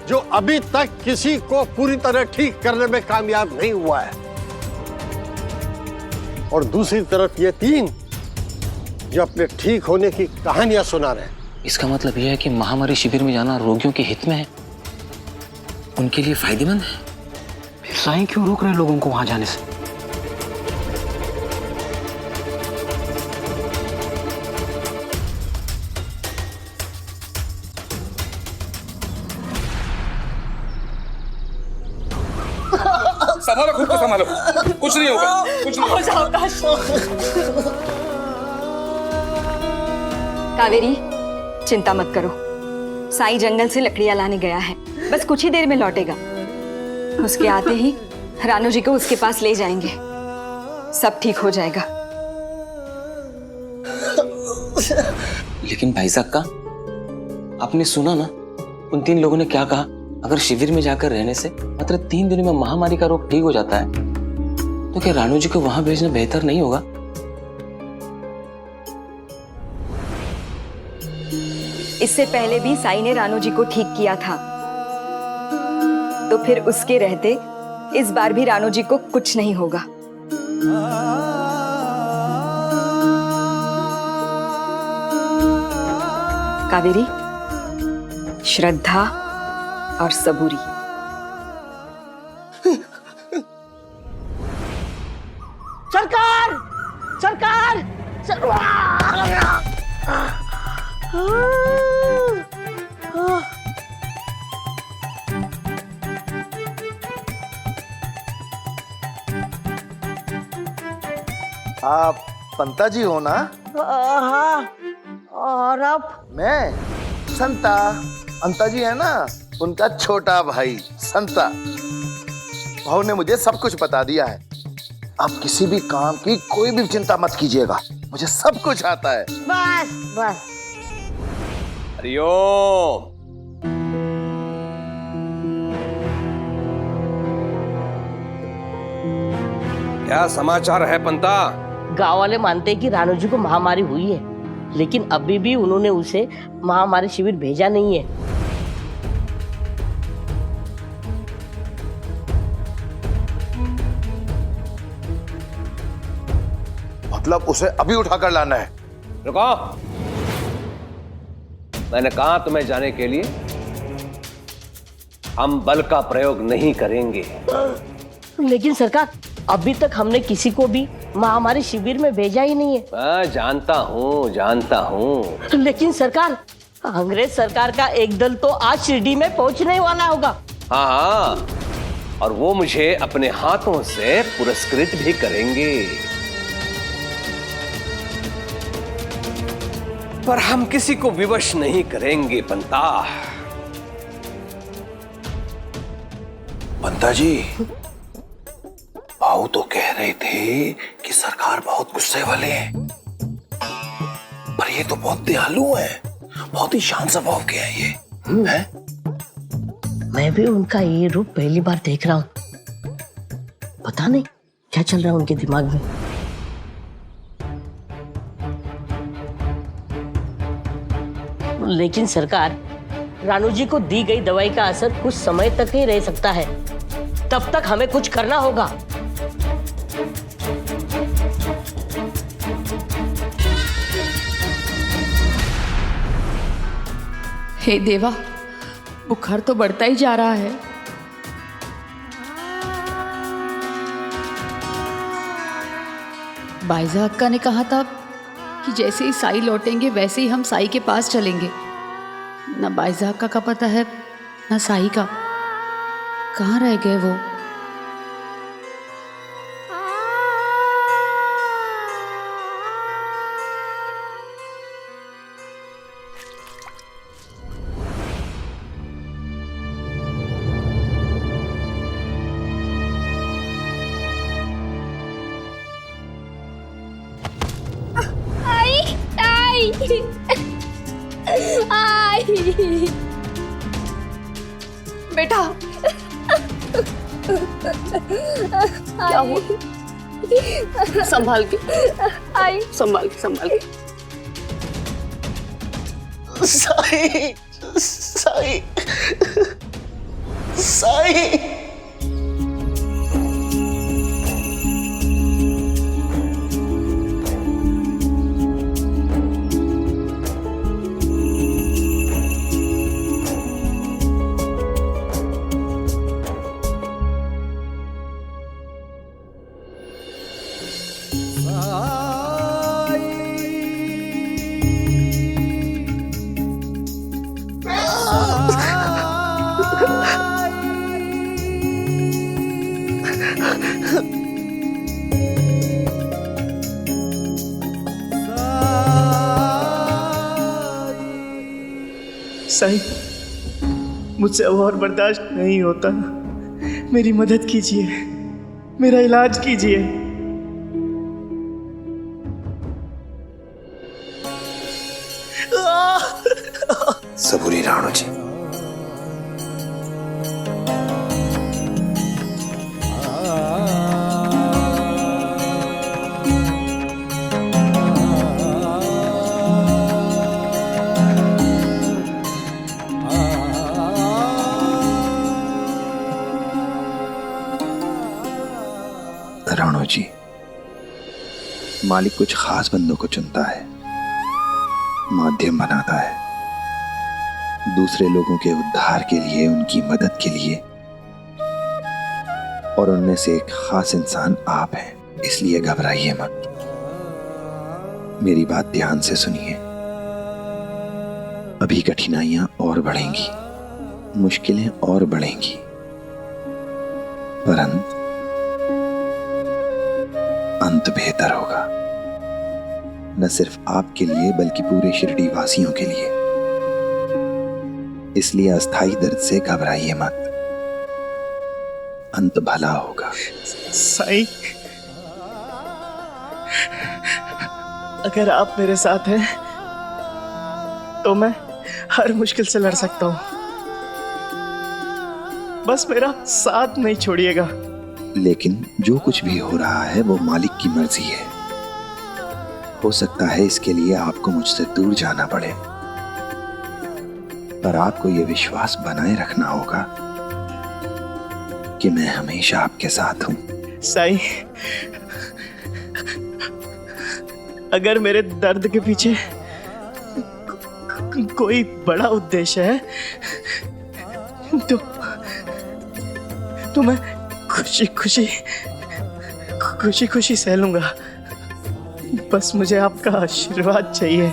T: जो अभी तक किसी को पूरी तरह ठीक करने में कामयाब नहीं हुआ है, और दूसरी तरफ ये तीन जो अपने ठीक होने की कहानियां सुना रहे हैं।
U: इसका मतलब यह है कि महामारी शिविर में जाना रोगियों के हित में है, उनके लिए फायदेमंद है।
L: फिर साईं क्यों रोक रहे हैं लोगों को वहां जाने से?
R: संभालो, खुद को संभालो, कुछ नहीं होगा, कुछ नहीं होगा।
D: कावेरी, चिंता मत करो। साईं जंगल से लकड़ियां लाने गया है, बस कुछ ही देर में लौटेगा। उसके आते ही रानू जी को उसके पास ले जाएंगे, सब ठीक हो जाएगा।
U: लेकिन भाई साहब का आपने सुना ना, उन तीन लोगों ने क्या कहा? अगर शिविर में जाकर रहने से मात्र 3 दिनों में महामारी का रोग ठीक हो जाता है, तो क्या रानू जी को वहां भेजना बेहतर नहीं होगा?
D: इससे पहले भी साईं ने रानू जी को ठीक किया था, तो फिर उसके रहते इस बार भी रानू जी को कुछ नहीं होगा। कावेरी, श्रद्धा और सबूरी।
H: सरकार, सरकार,
S: आप पंता जी हो ना?
H: हाँ, और आप?
S: मैं संता। अंता जी है ना, उनका छोटा भाई संता। भाव ने मुझे सब कुछ बता दिया है। आप किसी भी काम की कोई भी चिंता मत कीजिएगा, मुझे सब कुछ आता है।
H: बस बस।
A: हरिओम। क्या समाचार है पंता?
H: गांव वाले मानते हैं कि रानू जी को महामारी हुई है, लेकिन अभी भी उन्होंने उसे महामारी शिविर भेजा नहीं है।
S: मतलब उसे अभी उठाकर लाना है?
A: रुको, मैंने कहा तुम्हें जाने के लिए। हम बल का प्रयोग नहीं करेंगे।
H: लेकिन सरकार, अभी तक हमने किसी को भी महामारी शिविर में भेजा ही नहीं है।
A: मैं जानता हूँ, जानता हूँ।
H: लेकिन सरकार, अंग्रेज सरकार का एक दल तो आज शिरडी में पहुंचने वाला होगा।
A: हाँ हाँ, और वो मुझे अपने हाथों से पुरस्कृत भी करेंगे। पर हम किसी को विवश नहीं करेंगे पंता।
C: पंता जी, भाऊ तो कह रहे थे कि सरकार बहुत गुस्से वाले हैं, पर ये तो बहुत दयालु हैं, बहुत ही शांत स्वभाव के हैं ये। हैं?
H: मैं भी उनका ये रूप पहली बार देख रहा हूँ। पता नहीं क्या चल रहा है उनके दिमाग में। लेकिन सरकार, रानू जी को दी गई दवाई का असर कुछ समय तक ही रह सकता है, तब तक हमें कुछ करना होगा।
B: हे देवा, बुखार तो बढ़ता ही जा रहा है। बाइजा अक्का ने कहा था कि जैसे ही साई लौटेंगे वैसे ही हम साई के पास चलेंगे। ना बाइजा अक्का का पता है ना साई का। कहाँ रह गए वो?
F: बेटा, क्या हुआ? संभाल के, संभाल के, संभाल के।
K: साई, साई, साई। साईं, मुझसे अब और बर्दाश्त नहीं होता। मेरी मदद कीजिए, मेरा इलाज कीजिए।
C: सबूरी राणू जी। राणू जी, मालिक कुछ खास बंदों को चुनता है, माध्यम बनाता है, दूसरे लोगों के उद्धार के लिए, उनकी मदद के लिए। और उनमें से एक खास इंसान आप हैं, इसलिए घबराइए मत। मेरी बात ध्यान से सुनिए। अभी कठिनाइयां और बढ़ेंगी, मुश्किलें और बढ़ेंगी, परंतु अंत बेहतर होगा, न सिर्फ आपके लिए बल्कि पूरे शिरडी वासियों के लिए। इसलिए अस्थाई दर्द से घबराइए मत, अंत भला होगा।
K: साईं, अगर आप मेरे साथ हैं तो मैं हर मुश्किल से लड़ सकता हूं। बस मेरा साथ नहीं छोड़िएगा।
C: लेकिन जो कुछ भी हो रहा है वो मालिक की मर्जी है। हो सकता है इसके लिए आपको मुझसे दूर जाना पड़े, पर आपको यह विश्वास बनाए रखना होगा कि मैं हमेशा आपके साथ हूं।
K: साईं, अगर मेरे दर्द के पीछे कोई बड़ा उद्देश्य है तो मैं खुशी खुशी सह लूंगा। बस मुझे आपका आशीर्वाद चाहिए।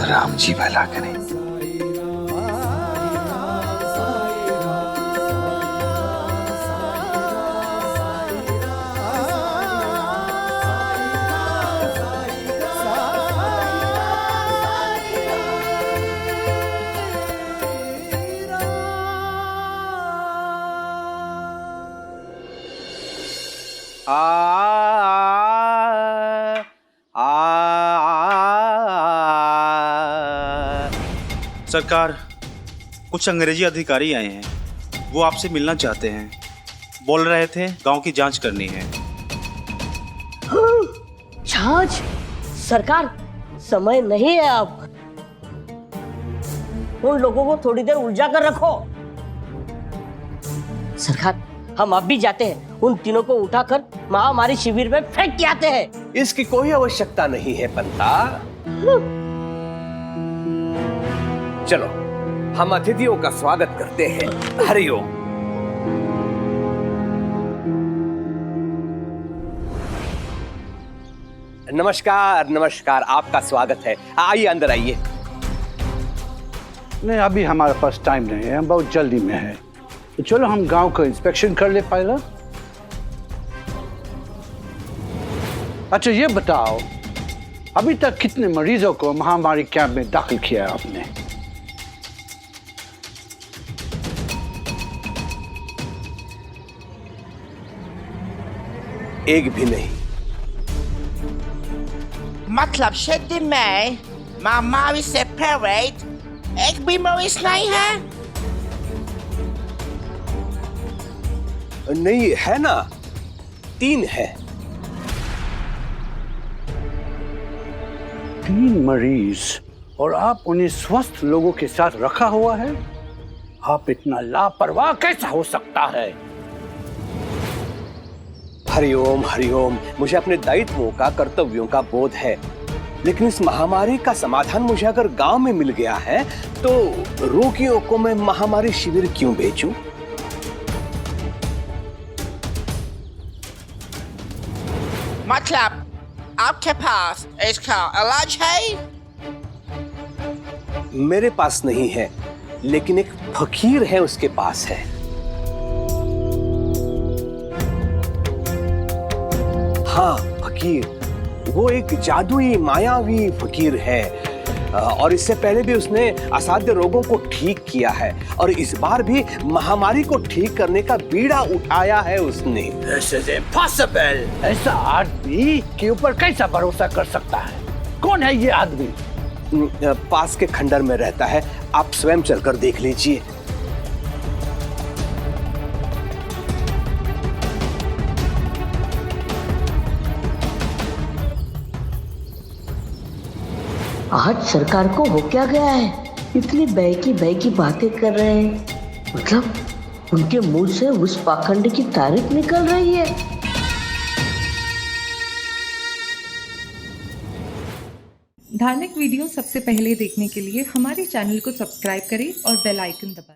C: राम जी भला करें।
E: सरकार, कुछ अंग्रेजी अधिकारी आए हैं, वो आपसे मिलना चाहते हैं। बोल रहे थे गांव की जांच करनी है।
H: जांच? सरकार, समय नहीं है अब। उन लोगों को थोड़ी देर उलझा कर रखो। सरकार, हम अब भी जाते हैं, उन तीनों को उठाकर महामारी शिविर में फेंक के आते हैं।
A: इसकी कोई आवश्यकता नहीं है पंता। चलो हम अतिथियों का स्वागत करते हैं। हरिओम। नमस्कार नमस्कार, आपका स्वागत है। आइए अंदर आइए।
J: नहीं, अभी हमारे पास टाइम नहीं है, हम बहुत जल्दी में है। तो चलो हम गांव का इंस्पेक्शन कर ले पहला। अच्छा ये बताओ, अभी तक कितने मरीजों को महामारी कैंप में दाखिल किया है आपने?
A: एक भी नहीं।
V: मतलब सिद्धि में महामारी से पीड़ित एक भी मरीज नहीं है?
A: नहीं है ना, 3 है।
J: 3 मरीज और आप उन्हें स्वस्थ लोगों के साथ रखा हुआ है? आप इतना लापरवाह कैसा हो सकता है?
A: हरिओम हरिओम, मुझे अपने दायित्वों का, कर्तव्यों का बोध है, लेकिन इस महामारी का समाधान मुझे अगर गांव में मिल गया है तो रोगियों को मैं महामारी शिविर क्यों भेजूं?
V: मतलब आपके पास इसका इलाज है?
A: मेरे पास नहीं है, लेकिन एक फकीर है, उसके पास है। हाँ, फकीर, वो एक जादुई मायावी फकीर है, और इससे पहले भी उसने असाध्य रोगों को ठीक किया है, और इस बार भी महामारी को ठीक करने का बीड़ा उठाया है उसने।
J: This is impossible! ऐसा आदमी के ऊपर कैसा भरोसा कर सकता है? कौन है ये आदमी?
A: पास के खंडर में रहता है, आप स्वयं चलकर देख लीजिए।
H: आज सरकार को हो क्या गया है? इतनी बहकी बातें कर रहे हैं। मतलब उनके मुंह से उस पाखंड की तारीफ निकल रही है।
W: धार्मिक वीडियो सबसे पहले देखने के लिए हमारे चैनल को सब्सक्राइब करें और बेल आइकन दबाएं।